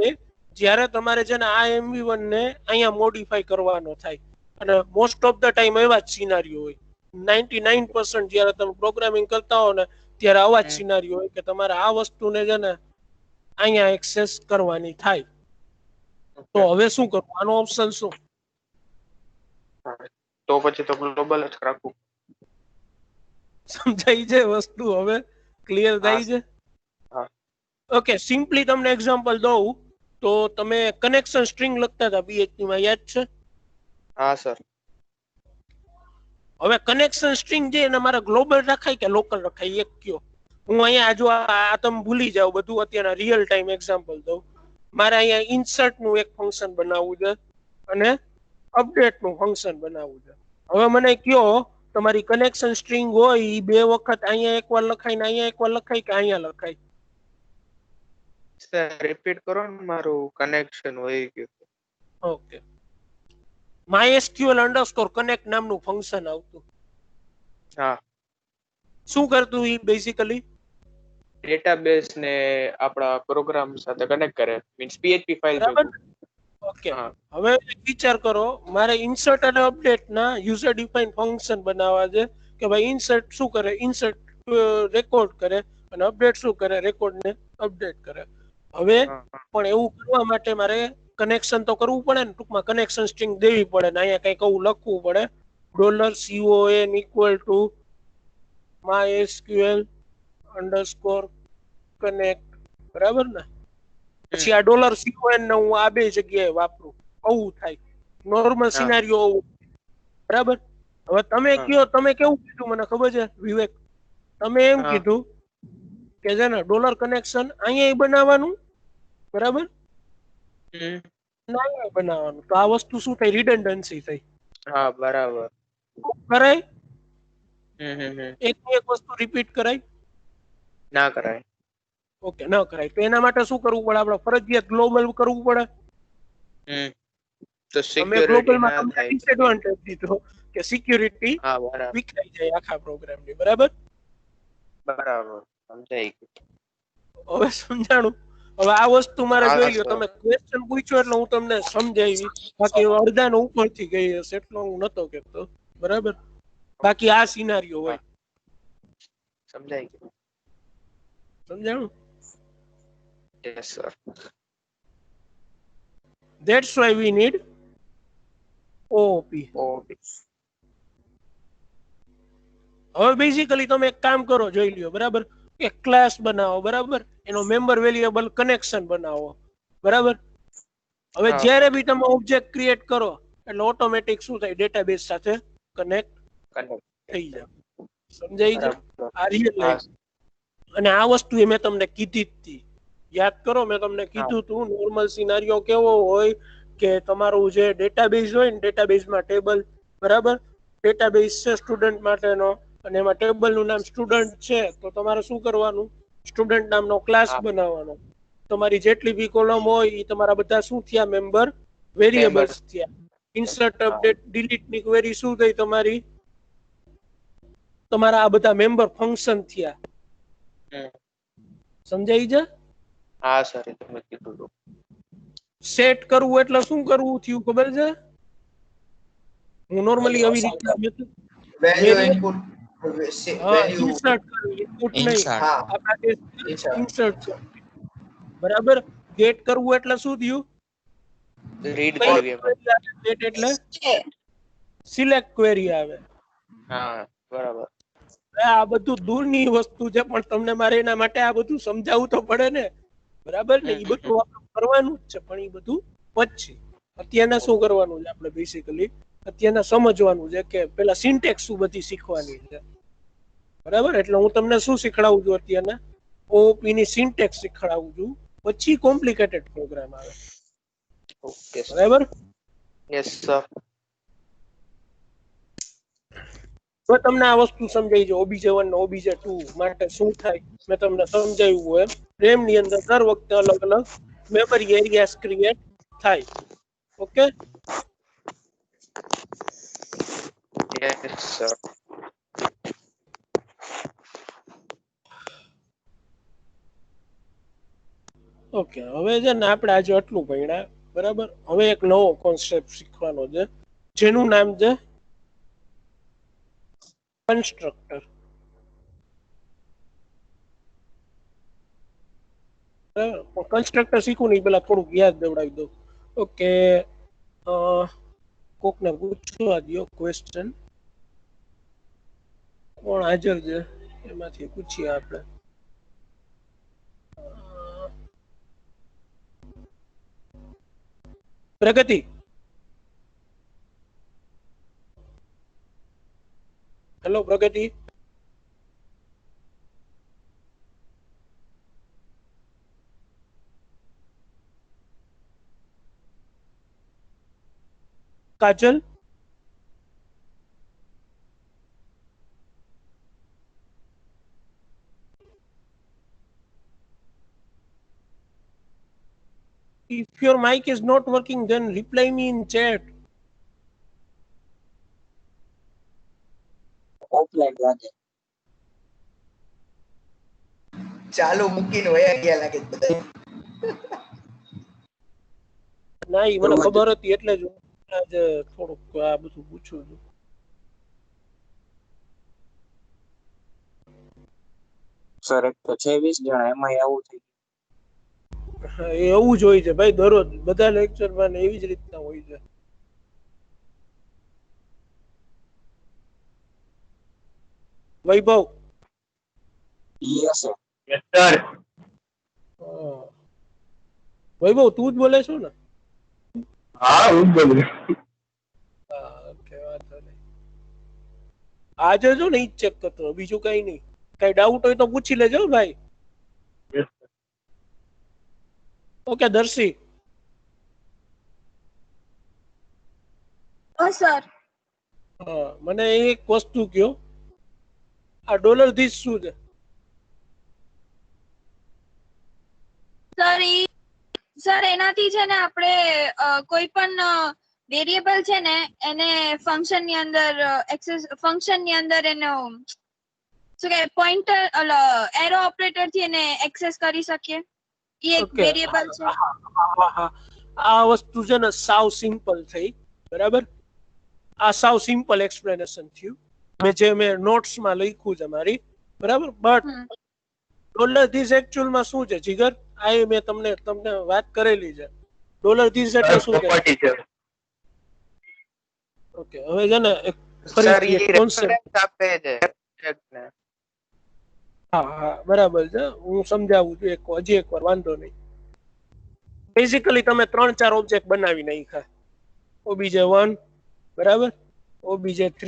જ્યારે તમારે છે ને આ MV1 ને અહીંયા મોડિફાઈ કરવાનો થાય. અને મોસ્ટ ઓફ ધ ટાઈમ એવા જ સિનારીઓ હોય. 99% જ્યારે તમે પ્રોગ્રામિંગ કરતા હો ને ત્યારે આવા જ સિનારીઓ હોય કે તમારે આ વસ્તુને છે ને અહીંયા એક્સેસ કરવાની થાય. તો હવે શું કરવું? આનો ઓપ્શન શું? તો પછી તો ગ્લોબલ જ રાખવું. સમજાય છે વસ્તુ? હવે ક્લિયર થાય છે? ઓકે, સિમ્પલી તમને એક્ઝામ્પલ દઉં તો તમે કનેક્શન સ્ટ્રિંગ લખતા હતા PHP માં, યાદ છે? હા સર. હવે કનેક્શન સ્ટ્રિંગ જે એને મારે ગ્લોબલ રખાય કે લોકલ રખાય, એક કયો. હું અહીંયા જો આ તમે ભૂલી જાવ બધું, અત્યારના રિયલ ટાઈમ એક્ઝામ્પલ દઉં. મારે અહીંયા ઇન્સર્ટ નું એક ફંક્શન બનાવવું છે અને અપડેટ નું ફંક્શન બનાવવું છે. હવે મને કયો તમારી કનેક્શન સ્ટ્રિંગ હોય એ બે વખત અહીંયા એકવાર લખાય ને અહીંયા એકવાર લખાય કે અહીંયા લખાય? સર રિપીટ કરો ને, મારું કનેક્શન હોય ગયું. ઓકે, MySQL_connect નામનું ફંક્શન આવતું. હા. શું કરતું ઈ બેઝિકલી? ડેટાબેઝ ને આપણા પ્રોગ્રામ સાથે કનેક્ટ કરે, મીન્સ PHP ફાઇલ. ઓકે, હવે વિચાર કરો, મારે ઇન્સર્ટ અને અપડેટ ના યુઝર ડિફાઇન ફંક્શન બનાવવા છે કે ભાઈ ઇન્સર્ટ શું કરે? ઇન્સર્ટ રેકોર્ડ કરે અને અપડેટ શું કરે? રેકોર્ડ ને અપડેટ કરે. હવે પણ એવું કરવા માટે મારે કનેક્શન તો કરવું પડે ને, ટૂંકમાં કનેક્શન સ્ટ્રિંગ દેવી પડે ને અહીંયા કંઈક એવું લખવું પડે $CON = MySQL_connect, બરાબર ને? પછી આ $CON ને હું આ બે જગ્યાએ વાપરું, આવું થાય નોર્મલ સિનારીઓ, બરાબર. હવે તમે કયો, તમે કેવું કીધું મને ખબર છે વિવેક? તમે એમ કીધું કે છે ને $કનેક્શન અહીંયા બનાવવાનું, બરાબર, અહીંયા બનાવવાનું. તો આ વસ્તુ શું થઈ? રિડન્ડન્સી થઈ. હા બરાબર. કરાય? એક વસ્તુ રિપીટ કરાય? ના કરાય. ઓકે, ન કરાય. તો એના માટે શું કરવું પડે? આપણે ફરજિયાત ગ્લોબલ કરવું પડે. તો તમે ગ્લોબલમાં તમને ડિસએડવાન્ટેજ દીધો કે સિક્યુરિટી હા બરાબર વિખરાઈ જાય આખા પ્રોગ્રામની, બરાબર? બરાબર, સમજાઈ ગયું. હવે સમજાણું? હવે આ વસ્તુ મારે જોઈ લો, તમે ક્વેશ્ચન પૂછ્યો એટલે હું તમને સમજાવી. બાકી અડધા નો ઉપરથી ગઈ હશે એટલો હું નતો કહેતો, બરાબર? બાકી આ સિનારીઓ હોય. સમજાઈ ગયું. સમજાણું? Yes sir. That's why we need OOP. Okay. હવે બેઝિકલી તમે એક કામ કરો, જોઈ લ્યો, બરાબર? એક ક્લાસ બનાવો, બરાબર? એનો મેમ્બર વેરિયેબલ કનેક્શન બનાવો, બરાબર? હવે હા. જ્યારે બી તમે ઓબ્જેક્ટ ક્રિએટ કરો એટલે ઓટોમેટિક શું થાય, ડેટાબેઝ સાથે કનેક્ટ કનેક્ટ. થઈ જાય. સમજાઈ છે? બરાબર. આ રિયલ હા. લાઈફ. અને આ વસ્તુ એ મેં તમને કીધી જ હતી. યાદ કરો, મેં તમને કીધું તું નોર્મલ સિનારિયો કેવો હોય કે તમારું જે ડેટાબેઝ હોય ને, ડેટાબેઝમાં ટેબલ, બરાબર? ડેટાબેઝ છે સ્ટુડન્ટ માટેનો અને એમાં ટેબલનું નામ સ્ટુડન્ટ છે, તો તમારે શું કરવાનું? સ્ટુડન્ટ નામનો ક્લાસ હા. બનાવવાનો. તમારી જેટલી બી કોલમ હોય એ તમારા બધા શું થયા? મેમ્બર વેરિયેબલ્સ થયા. ઇન્સર્ટ, અપડેટ, ડિલીટ ની ક્વેરી શું થઈ? તમારી તમારા આ બધા મેમ્બર ફંક્શન થયા. હમ. સમજાઈ છે? હા સર, એ તમે કીધું હતું. સેટ કરવું એટલે શું કરવું થયું ખબર છે? હું નોર્મલી આવી રીતના વેલ્યુ ઇનપુટ વેલ્યુ ઇન્સર્ટ કરવું, ઇનપુટ નહીં. Insert. હા આપણા insert. ઇન્સર્ટ છે, બરાબર? ગેટ કરવું એટલે શું થયું? રીડ કઈ કરવી એમાં. query આવે? ગેટ એટલે છે. સિલેક્ટ ક્વેરી આવે. હા બરાબર. આ બધું દૂરની વસ્તુ છે, પણ તમને મારે એના માટે આ બધું સમજાવવું તો પડે ને, બરાબર ને? એ બધું આપણે કરવાનું જ છે, પણ એ બધું પછી. અત્યારના શું કરવાનું છે આપણે? બેસિકલી અત્યારના સમજવાનું છે કે પેલા સિન્ટેક્સ શું બધી શીખવાની છે, બરાબર? એટલે હું તમને શું શીખડાવું છું અત્યારના? OOP ની સિન્ટેક્સ શીખડાવું છું, પછી કોમ્પ્લિકેટેડ પ્રોગ્રામ આવે, ઓકે સર. બરાબર? Yes sir. જો તમને આ વસ્તુ સમજાઈ જાય, OBJ1 ને OBJ2 માટે શું થાય, મેં તમને સમજાવ્યું હોય એમ. રેમ ની અંદર દર વખતે અલગ અલગ મેમરી એરિયાસ ક્રિએટ થાય. ઓકે? Yes sir. ઓકે, હવે છે ને આપણે આજે આટલું ભણ્યા, બરાબર? હવે એક નવો કોન્સેપ્ટ શીખવાનો છે, જેનું નામ છે કન્સ્ટ્રક્ટર. કન્સ્ટ્રક્ટર શીખવું નહીં, પેલા થોડુંક યાદ દેવડાવી દઉં. ઓકે, કોકને પૂછવા દો ક્વેશ્ચન. કોણ હાજર છે એમાંથી પૂછીએ આપણે. Pragati, hello Pragati. Kajal, if your mic is not working, then reply me in chat. Offline લાગે. ચાલુ મૂકીને વયા ગયા લાગે છે બધા. ના, ઈ મને ખબર હતી એટલે જ હું આજે થોડુંક આ બધું પૂછું છું. સર એક તો 26 જણા, એમાંય આવું થઈ હા, એ એવું જ હોય છે ભાઈ, દરરોજ બધા લેક્ચરમાં ને એવી જ રીતના હોય છે. વૈભવ, યસ સર. હા. વૈભવ તું જ બોલે છો ને? હા હું જ બોલું. હા, ઓકે, વાંધો નહીં. આજે જો ને ઈ જ ચેક કરતો, બીજું કઈ નહીં. કઈ ડાઉટ હોય તો પૂછી લેજો ભાઈ. ઓકે દર્શી, સર હા, મને એક વસ્તુ કયો, આ ડોલર ધીસ શું છે? સર એનાથી છે ને આપણે કોઈ પણ વેરિયેબલ છે ને એને ફંક્શન ની અંદર એક્સેસ, ફંક્શન ની અંદર એનો શું કે પોઇન્ટર એરો ઓપરેટર થી એને એક્સેસ કરી શકીએ. એ એક Okay. વેરિયેબલ છે. આ વસ્તુ છે ને સાવ સિમ્પલ થઈ, બરાબર? આ સાવ સિમ્પલ એક્સપ્લેનેશન થયું, મેં નોટ્સમાં લખ્યું છે મારી, બરાબર? બટ ડોલર ધીસ એકચ્યુઅલમાં શું છે જીગર? આ મેં તમને વાત કરેલી છે. ડોલર ધીસ એટલે શું થાય? પ્રોપર્ટી છે. ઓકે, હવે છે ને એક સર ફરીથી ઈ એક કોન્સેપ્ટ. રેફરન્સ આપે છે object ને. હા બરાબર છે, હું સમજાવું છું હજી એકવાર, વાંધો નહીં. બેઝિકલી તમે 3-4 ઓબ્જેક્ટ બનાવી નાખ્યા. obj1 બરાબર, obj3,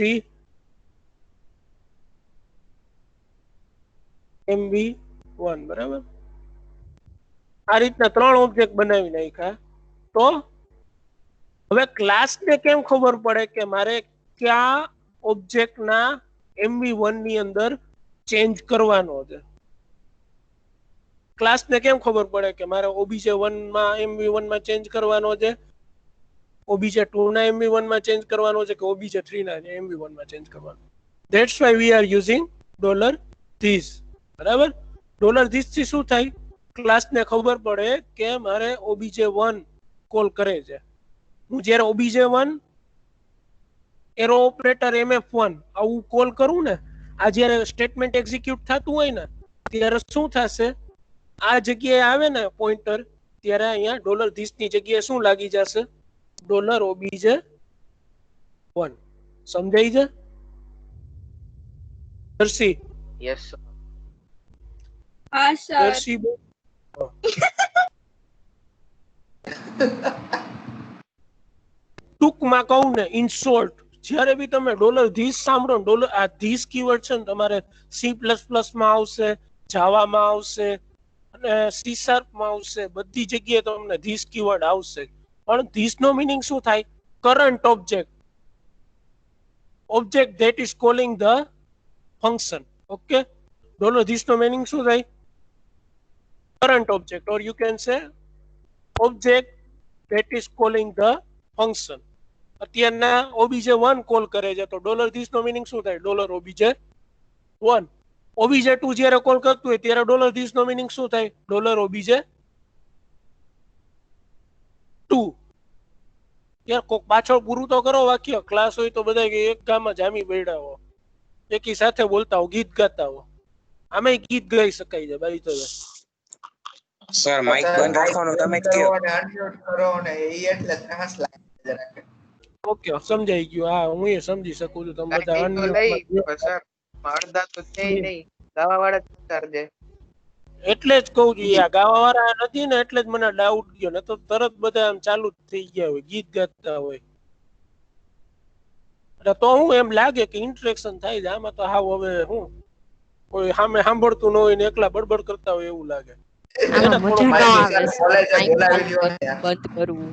mv1 બરાબર. આ રીતના 3 ઓબ્જેક્ટ બનાવી નાખ્યા. તો હવે ક્લાસને કેમ ખબર પડે કે મારે કયા ઓબ્જેક્ટના mv1 ની અંદર ચેન્જ કરવાનો છે? ક્લાસને કેમ ખબર પડે કે મારે obj1 માં mv1 માં ચેન્જ કરવાનો છે, obj2 ના mv1 માં ચેન્જ કરવાનો છે કે obj3 ના mv1 માં ચેન્જ કરવાનો? That's why we are using $this. બરાબર? $this થી શું થાય? ક્લાસને ખબર પડે કે મારે obj1 કોલ કરે છે. હું જ્યારે obj1 એરો ઓપરેટર mf1 આવું કોલ કરું ને, આ જ્યારે સ્ટેટમેન્ટ એક્ઝિક્યુટ થતું હોય ને ત્યારે શું થશે? આ જગ્યાએ આવે ને પોઇન્ટર, ત્યારે અહીંયા $this ની જગ્યાએ શું લાગી જશે? $obj1. સમજાઈ છે? દર્શી યસ હા સર. દર્શી ટૂંકમાં કહું ને, ઇન શોર્ટ, જ્યારે બી તમે $this સાંભળો, આ ધીસ કીવર્ડ છે ને તમારે C++ માં આવશે, જાવામાં આવશે અને C# માં આવશે, બધી જગ્યાએ તમને ધીસ કીવર્ડ આવશે. પણ ધીસ નો મીનિંગ શું થાય? Current object, object that is calling the function. Okay, $this નો મીનિંગ શું થાય? Current object, or you can say object that is calling the function. અત્યારના obj1 કોલ કરે છે, તો $this નો મીનિંગ શું થાય? $obj1. obj2 જ્યારે કોલ કરતું હોય ત્યારે $this નો મીનિંગ શું થાય? $obj2. યાર કોક પાછળ પૂરું તો કરો વાક્ય. ક્લાસ હોય તો બધા એક ગામમાં જામી બેડા હો, એકી સાથે બોલતા હો, ગીત ગાતા હો. આમે ગીત ગાઈ શકાય છે ભાઈ. તો સર માઇક બંધ રાખવાનું તમે જ કયો. અને unmute કરો ને ઈ એટલે ત્રાસ લાગે જરાક. ઓકે, સમજાઈ ગયું. હા, હું એ સમજી શકું છું. તમે બધા ગાઈ તો લઈ સર, અડધા તો છે નહીં, ગાવા વાળા જ કરજે. એટલે જ કહું છું, આ ગાવા વાળા નથી ને એટલે જ મને ડાઉટ ગયો, ને તો તરત બધા આમ ચાલુ જ થઈ ગયા હોય, ગીત ગાતા હોય. એટલે તો હું એમ લાગે કે ઇન્ટરેક્શન થાય છે આમાં. તો હાવ હવે હું કોઈ સામે સાંભળતું ન હોય ને એકલા બડબડ કરતા હોય એવું લાગે. આમાં મજા ન આવે કોલેજે બોલાવી લ્યો ને. બંધ કરવું.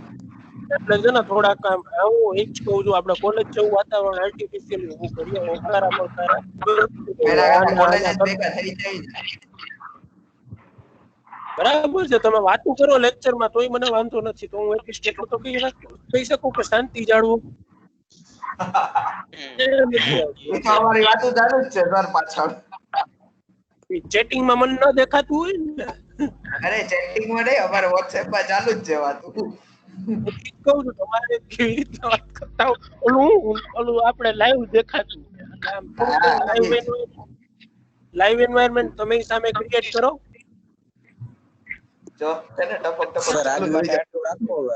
એટલે છે ને થોડાક આમ હું એ જ કહું છું, આપણે કોલેજ જેવું વાતાવરણ આર્ટિફિશિયલી ઊભું કરીએ. ઓકારા બકારા એના કરતા કોલેજ જ ભેગા થઈ જાય. બરાબર છે, તમે વાતું કરો લેક્ચરમાં તોય મને વાંધો નથી. તો હું એટલીસ્ટ એટલું તો કહી શકું કે શાંતિ જાળવો. અમારી વાતો ચાલુ જ છે સર પાછળ. ચેટિંગમાં મને ન દેખાતું હોય ને, અરે ચેટિંગ માં નહીં, અમારે WhatsApp માં ચાલુ જ છે વાતો. કહું છું તમારે કેવી રીતે વાત કરતા ઓલું આપણે લાઈવ દેખાતું. લાઈવ એન્વાયરમેન્ટ તમે સામે ક્રિએટ કરો. જો તેને ટપક ટપક સર ચાલુ આજનું થઈ જાય. આટલું રાખો હવે.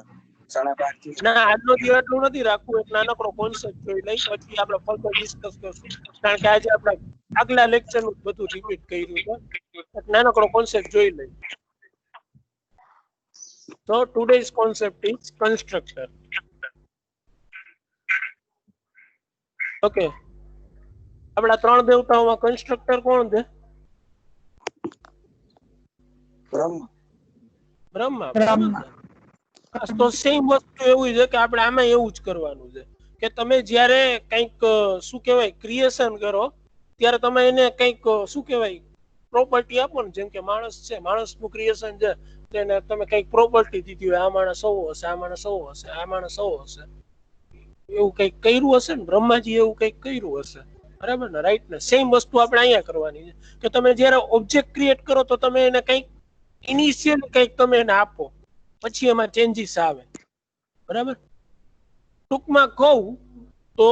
5:30 ના, આજનો દિવસ એટલું નથી રાખવું. એક નાનકડો કોન્સેપ્ટ જોઈ લઈ, પછી આપણે ફર્ધર ડિસ્કસ કરશું. કારણ કે આજે આપણે આગલા લેક્ચર નું બધું રિપીટ કર્યું છે. એક નાનકડો કોન્સેપ્ટ જોઈ લઈ. So today's concept is constructor. Okay. આપણા 3 દેવતાઓમાં કન્સ્ટ્રક્ટર કોણ છે? બ્રહ્મા. તો સેમ વસ્તુ એવું છે કે આપણે આમાં એવું જ કરવાનું છે કે તમે જ્યારે કંઈક શું કહેવાય ક્રિએશન કરો ત્યારે તમે એને કંઈક શું કહેવાય પ્રોપર્ટી આપો ને. જેમ કે માણસ છે, માણસનું ક્રિએશન છે, તેને તમે કંઈક પ્રોપર્ટી દીધી હોય, આ માણસ આવો હશે, આ માણસ આવો હશે, આ માણસ આવો હશે, એવું કંઈક કર્યું હશે ને બ્રહ્માજી, એવું કંઈક કર્યું હશે. બરાબર ને? રાઈટ ને? સેમ વસ્તુ આપણે અહીંયા કરવાની છે કે તમે જ્યારે ઓબ્જેક્ટ ક્રિએટ કરો તો તમે એને કંઈક ઇનિશિયલ કંઈક તમે એને આપો, પછી એમાં ચેન્જીસ આવે. બરાબર? ટૂંકમાં કહું તો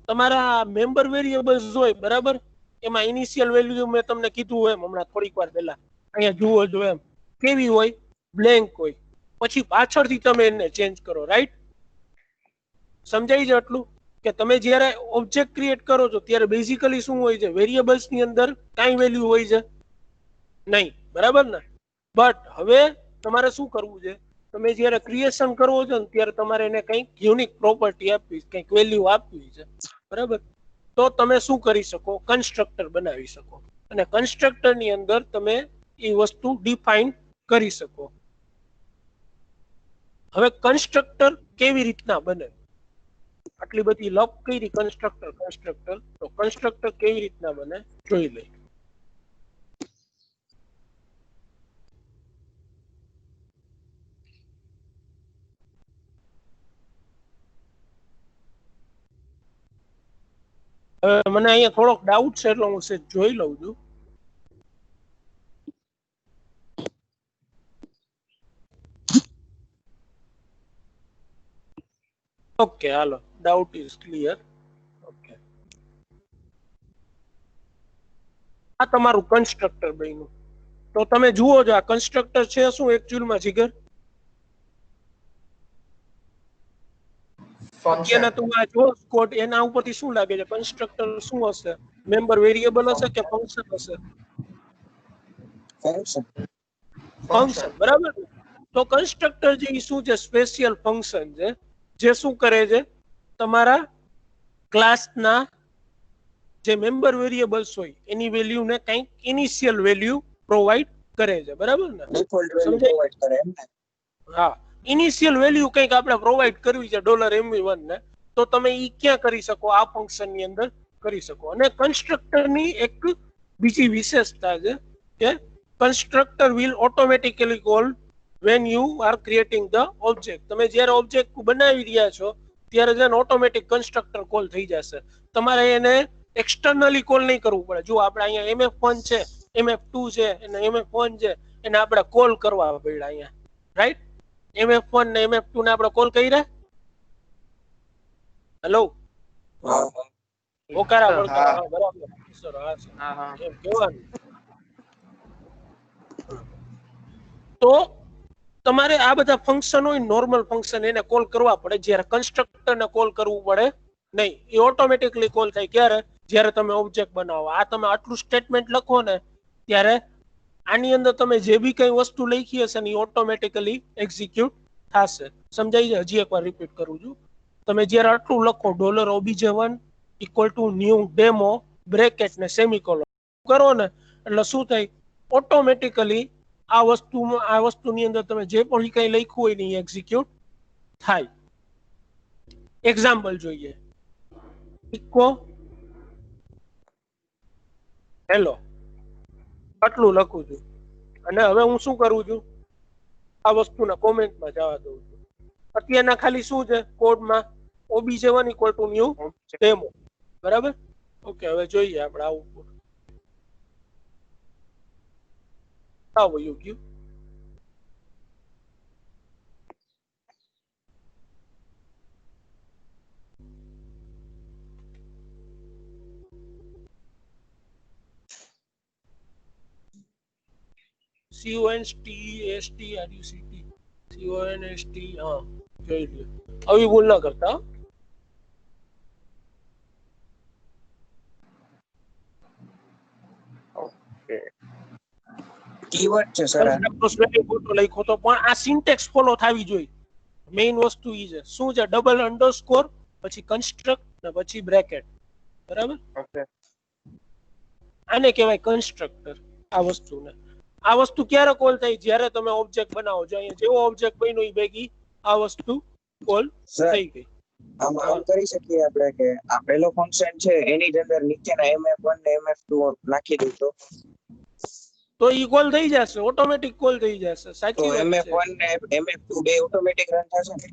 તમારા મેમ્બર વેરિયેબલ્સ હોય, બરાબર, એમાં ઇનિશિયલ વેલ્યુ મેં તમને કીધું એમ હમણાં થોડીક વાર પહેલા, અહીંયા જુઓ જો એમ કેવી હોય? બ્લેન્ક હોય. પછી પાછળથી તમે એને ચેન્જ કરો, રાઈટ? સમજાઈ જાય એટલું કે તમે જ્યારે ઓબ્જેક્ટ ક્રિએટ કરો છો ત્યારે બેઝિકલી શું હોય છે? વેરિયેબલ્સ ની અંદર કાંઈ વેલ્યુ હોય છે નહીં, બરાબર ને? બટ હવે તમારે શું કરવું છે? તમે જ્યારે ક્રિએશન કરવો છો ને ત્યારે તમારે એને કંઈક યુનિક પ્રોપર્ટી આપવી, કંઈક વેલ્યુ આપવી છે, બરાબર? તો તમે શું કરી શકો? કન્સ્ટ્રક્ટર બનાવી શકો, અને કન્સ્ટ્રક્ટર ની અંદર તમે એ વસ્તુ ડિફાઇન કરી શકો. હવે કન્સ્ટ્રક્ટર કેવી રીતના બને? આટલી બધી લપ કરી કન્સ્ટ્રક્ટર તો કન્સ્ટ્રક્ટર કેવી રીતના બને જોઈ લઈએ. હવે મને અહીંયા થોડોક ડાઉટ છે એટલે હું સેજ જોઈ લઉં છું. Okay, hello, doubt is clear. Okay, આ તમારું કન્સ્ટ્રક્ટર બન્યું. તો તમે જુઓ છો આ કન્સ્ટ્રક્ટર છે શું એકચ્યુઅલમાં જીગર? ફંક્શન. તું આ જો કોડ એના ઉપરથી શું લાગે છે? કન્સ્ટ્રક્ટર શું હશે? મેમ્બર વેરિયેબલ હશે કે ફંક્શન હશે? ફંક્શન, બરાબર ને? તો કન્સ્ટ્રક્ટર જે શું છે? સ્પેશિયલ ફંક્શન છે જે શું કરે છે? તમારા ક્લાસના જે મેમ્બર વેરિયેબલ્સ હોય એની વેલ્યુને કંઈક ઇનિશિયલ વેલ્યુ પ્રોવાઈડ કરે છે, બરાબર ને? ડિફોલ્ટ વેલ્યુ પ્રોવાઈડ કરે એમ ને? હા, ઇનિશિયલ વેલ્યુ કંઈક આપણે પ્રોવાઈડ કરવી છે $mv1 ને, તો તમે ઈ ક્યાં કરી શકો? આ ફંક્શન ની અંદર કરી શકો. અને કન્સ્ટ્રક્ટર ની એક બીજી વિશેષતા છે કે constructor will automatically call when you are creating the object. તમે જ્યારે ઓબ્જેક્ટ બનાવી રહ્યા છો ત્યારે જેને ઓટોમેટિક કન્સ્ટ્રક્ટર કોલ થઈ જશે. તમારે એને એક્સટર્નલી કોલ નહીં કરવું પડે. જો આપણે અહીંયા mf1 છે, mf2 છે અને mf1 છે, એને આપણે કોલ કરવા પડ્યા અહીંયા, રાઈટ? mf1 ને mf2 ને આપણે કોલ કર્યા. હેલો, ઓકારા વળકારા, હા, બરાબર સર, હા એમ કહેવાનું. તો તમારે આ બધા ફંક્શન હોય, નોર્મલ ફંક્શન, એને કોલ કરવા પડે. જ્યારે કન્સ્ટ્રક્ટર ને કોલ કરવું પડે નહીં. એ ઓટોમેટિકલી કોલ થાય ક્યારે? જ્યારે તમે ઓબ્જેક્ટ બનાવો. આ તમે આટલું સ્ટેટમેન્ટ લખો ને ત્યારે આની અંદર તમે જે બી કઈ વસ્તુ લખી હશે ને એ ઓટોમેટિકલી એક્ઝિક્યુટ થશે. સમજાઈ જાય? હજી એકવાર રિપીટ કરું છું. તમે જ્યારે આટલું લખો $obj1 = ન્યુ ડેમો બ્રેકેટ ને સેમિકોલન કરો ને એટલે શું થાય? ઓટોમેટિકલી આ વસ્તુની અંદર તમે જે પણ કઈ લખ્યું હોય ને એ એક્ઝિક્યુટ થાય. એક્ઝામ્પલ જોઈએ. ઇકો હેલો, આટલું લખું છું અને હવે હું શું કરું છું? આ વસ્તુના કોમેન્ટમાં જવા દઉં છું. અત્યારના ખાલી શું છે કોડમાં? obj1 = ન્યુ ડેમો, બરાબર? ઓકે, હવે જોઈએ આપણે આઉટપુટ. આવો યુ ગયું. CONST હા, જોઈ લ્યો. આવી ભૂલ ના કરતા. કીવર્ડ છે સર. ફોટો લખ્યો તો પણ આ સિન્ટેક્સ ફોલો થવી જોઈએ. મેઇન વસ્તુ ઈ છે. શું છે? ડબલ અંડરસ્કોર, પછી કન્સ્ટ્રક્ટ ને પછી બ્રેકેટ, બરાબર? આને કહેવાય કન્સ્ટ્રક્ટર. આ વસ્તુને આ વસ્તુ ક્યારે કોલ થાય? જ્યારે તમે ઓબ્જેક્ટ બનાવો છો. અહીંયા જેવો ઓબ્જેક્ટ બન્યો એ ભેગી આ વસ્તુ કોલ થઈ ગઈ. આમ કરી શકીએ આપણે કે આ પહેલો ફંક્શન છે એની જ અંદર નીચેના mf1 ને mf2 નાખી દઉં તો ઈ કોલ થઈ જશે, ઓટોમેટિક કોલ થઈ જશે. સાચી વાત છે. mf1 ને mf2 બે ઓટોમેટિક રન થશે ને?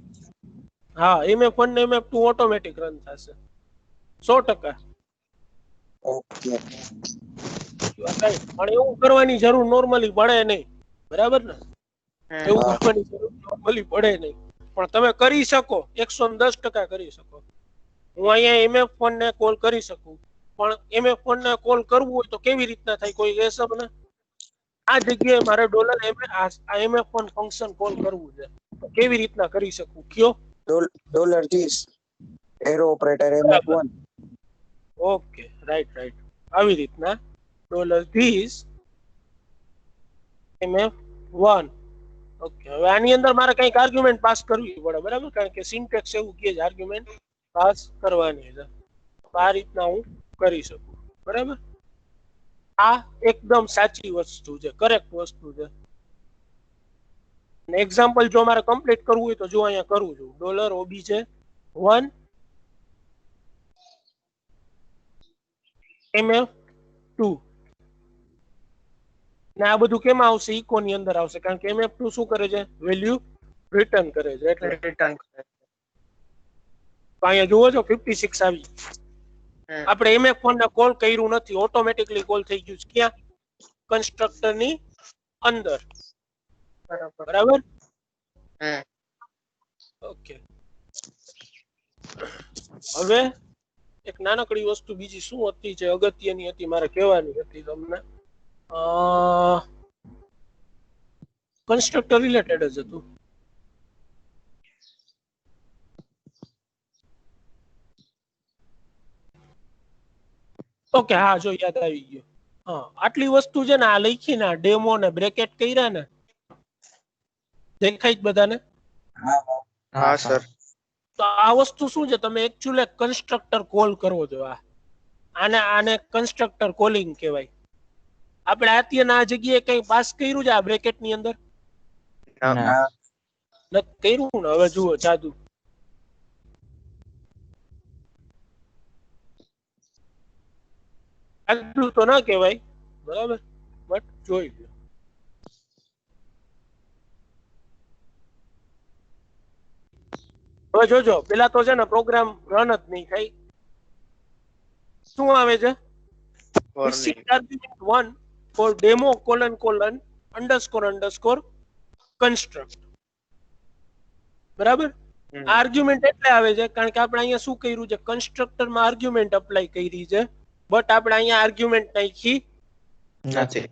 હા, mf1 ને mf2 ઓટોમેટિક રન થશે 100%. ઓકે, પણ એવું કરવાની જરૂર નોર્મલી પડે નહીં, બરાબર ને? એવું કરવાની જરૂર નોર્મલી પડે નહીં, પણ તમે કરી શકો. 110% કરી શકો. હું અહીંયા mf1 ને કોલ કરી શકું, પણ mf1 ને કોલ કરવું હોય તો કેવી રીતના થાય? કોઈ કહેશે મને? આ જગ્યાએ મારે $MF1 ફંક્શન કોલ કરવું છે, તો કેવી રીતના કરી શકું કયો? Dollar this arrow operator MF1. Okay, right આવી રીતના $this MF1. ઓકે, હવે આની અંદર મારે કંઈક આર્ગ્યુમેન્ટ પાસ કરવી પડે, બરાબર? કારણ કે સિન્ટેક્સ એવું કહે છે આર્ગ્યુમેન્ટ પાસ કરવાની છે. તો આ રીતના હું કરી શકું, બરાબર? આ એકદમ સાચી વસ્તુ છે, કરેક્ટ વસ્તુ છે. એક્ઝામ્પલ જો મારે કમ્પ્લીટ કરવું હોય તો જો અહીંયા કરું છું $OBJ1 MF2, ને આ બધું કેમાં આવશે? ઇકો ની અંદર આવશે, કારણ કે MF2 શું કરે છે? વેલ્યુ રિટર્ન કરે છે. એટલે રિટર્ન તો અહીંયા જુઓ છો 56 આવી. આપણે MF1 ને કોલ કર્યું નથી, ઓટોમેટિકલી કોલ થઈ ગયું છે. ક્યાં? કન્સ્ટ્રક્ટર ની અંદર, બરાબર? ઓકે, હવે એક નાનકડી વસ્તુ બીજી શું હતી જે અગત્યની હતી મારે કહેવાની હતી તમને, કન્સ્ટ્રક્ટર રિલેટેડ જ હતું. ઓકે, હા, જો યાદ આવી ગયું. હા, આટલી વસ્તુ છે ને, આ લખીને ડેમો ને બ્રેકેટ કર્યા ને, દેખાય જ બધાને? હા સર. તો આ વસ્તુ શું છે? તમે એકચ્યુઅલી કન્સ્ટ્રક્ટર કોલ કરવો છો. આને કન્સ્ટ્રક્ટર કોલિંગ કહેવાય. આપણે અત્યારના આ જગ્યાએ કઈ પાસ કર્યું છે આ બ્રેકેટ ની અંદર? નથી કર્યું ને? હવે જુઓ જાદુ. આટલું તો ના કહેવાય, બરાબર? બટ જોઈ લો. હવે જોજો, પેલા તો છે ને પ્રોગ્રામ રન જ નહીં થાય. શું આવે છે? $1 for demo : construct. બરાબર? આર્ગ્યુમેન્ટ એટલે આવે છે કારણ કે આપણે અહીંયા શું કર્યું છે? કન્સ્ટ્રક્ટર માં આર્ગ્યુમેન્ટ અપ્લાય કરી છે, બટ આપણે અહીંયા આર્ગ્યુમેન્ટ નાખી નથી.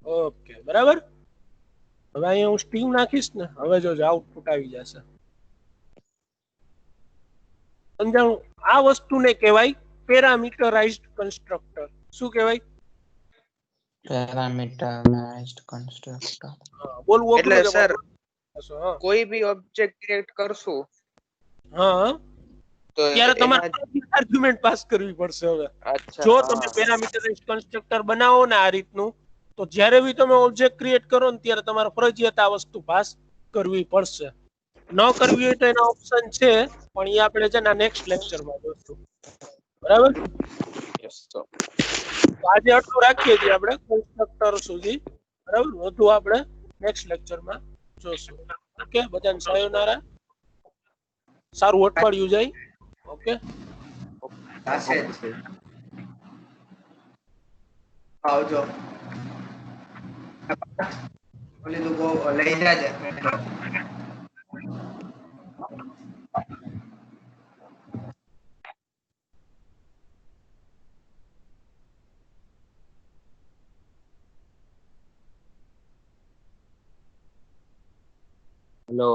ઓકે, બરાબર? હવે અહીંયા હું સ્ટ્રીંગ નાખીશ ને, હવે જોજો આઉટપુટ આવી જશે. સમજાણું? આ વસ્તુને કહેવાય પેરામીટરાઇઝ્ડ કન્સ્ટ્રક્ટર. શું કહેવાય? Parameterized constructor. બોલવું એટલે અઘરું છે સર હા. કોઈ બી ઓબ્જેક્ટ ક્રિએટ કરશું હા, તો ત્યારે તમારે એમાં આર્ગ્યુમેન્ટ પાસ કરવી પડશે. હવે અચ્છા, જો તમે પેરામીટરાઇઝ્ડ કન્સ્ટ્રક્ટર બનાવો ને આ રીતનું, તો જ્યારે બી તમે ઓબ્જેક્ટ ક્રિએટ કરો ને ત્યારે તમારે ફરજિયાત આ વસ્તુ પાસ કરવી પડશે. ન કરવી હોય તો એના ઓપ્શન છે, પણ એ આપણે છે ને નેક્સ્ટ લેક્ચરમાં જોઈશું. બરાબર? તો આજે આટલું રાખીએ છીએ આપણે કન્સ્ટ્રક્ટર સુધી, બરાબર? વધુ આપણે નેક્સ્ટ લેક્ચરમાં જોશું. ઓકે, બધાને સાયોનારા. સારું અઠવાડિયું જાય. ઓકે, આવજો. ઓલી તો લઈ જાજે. હેલો.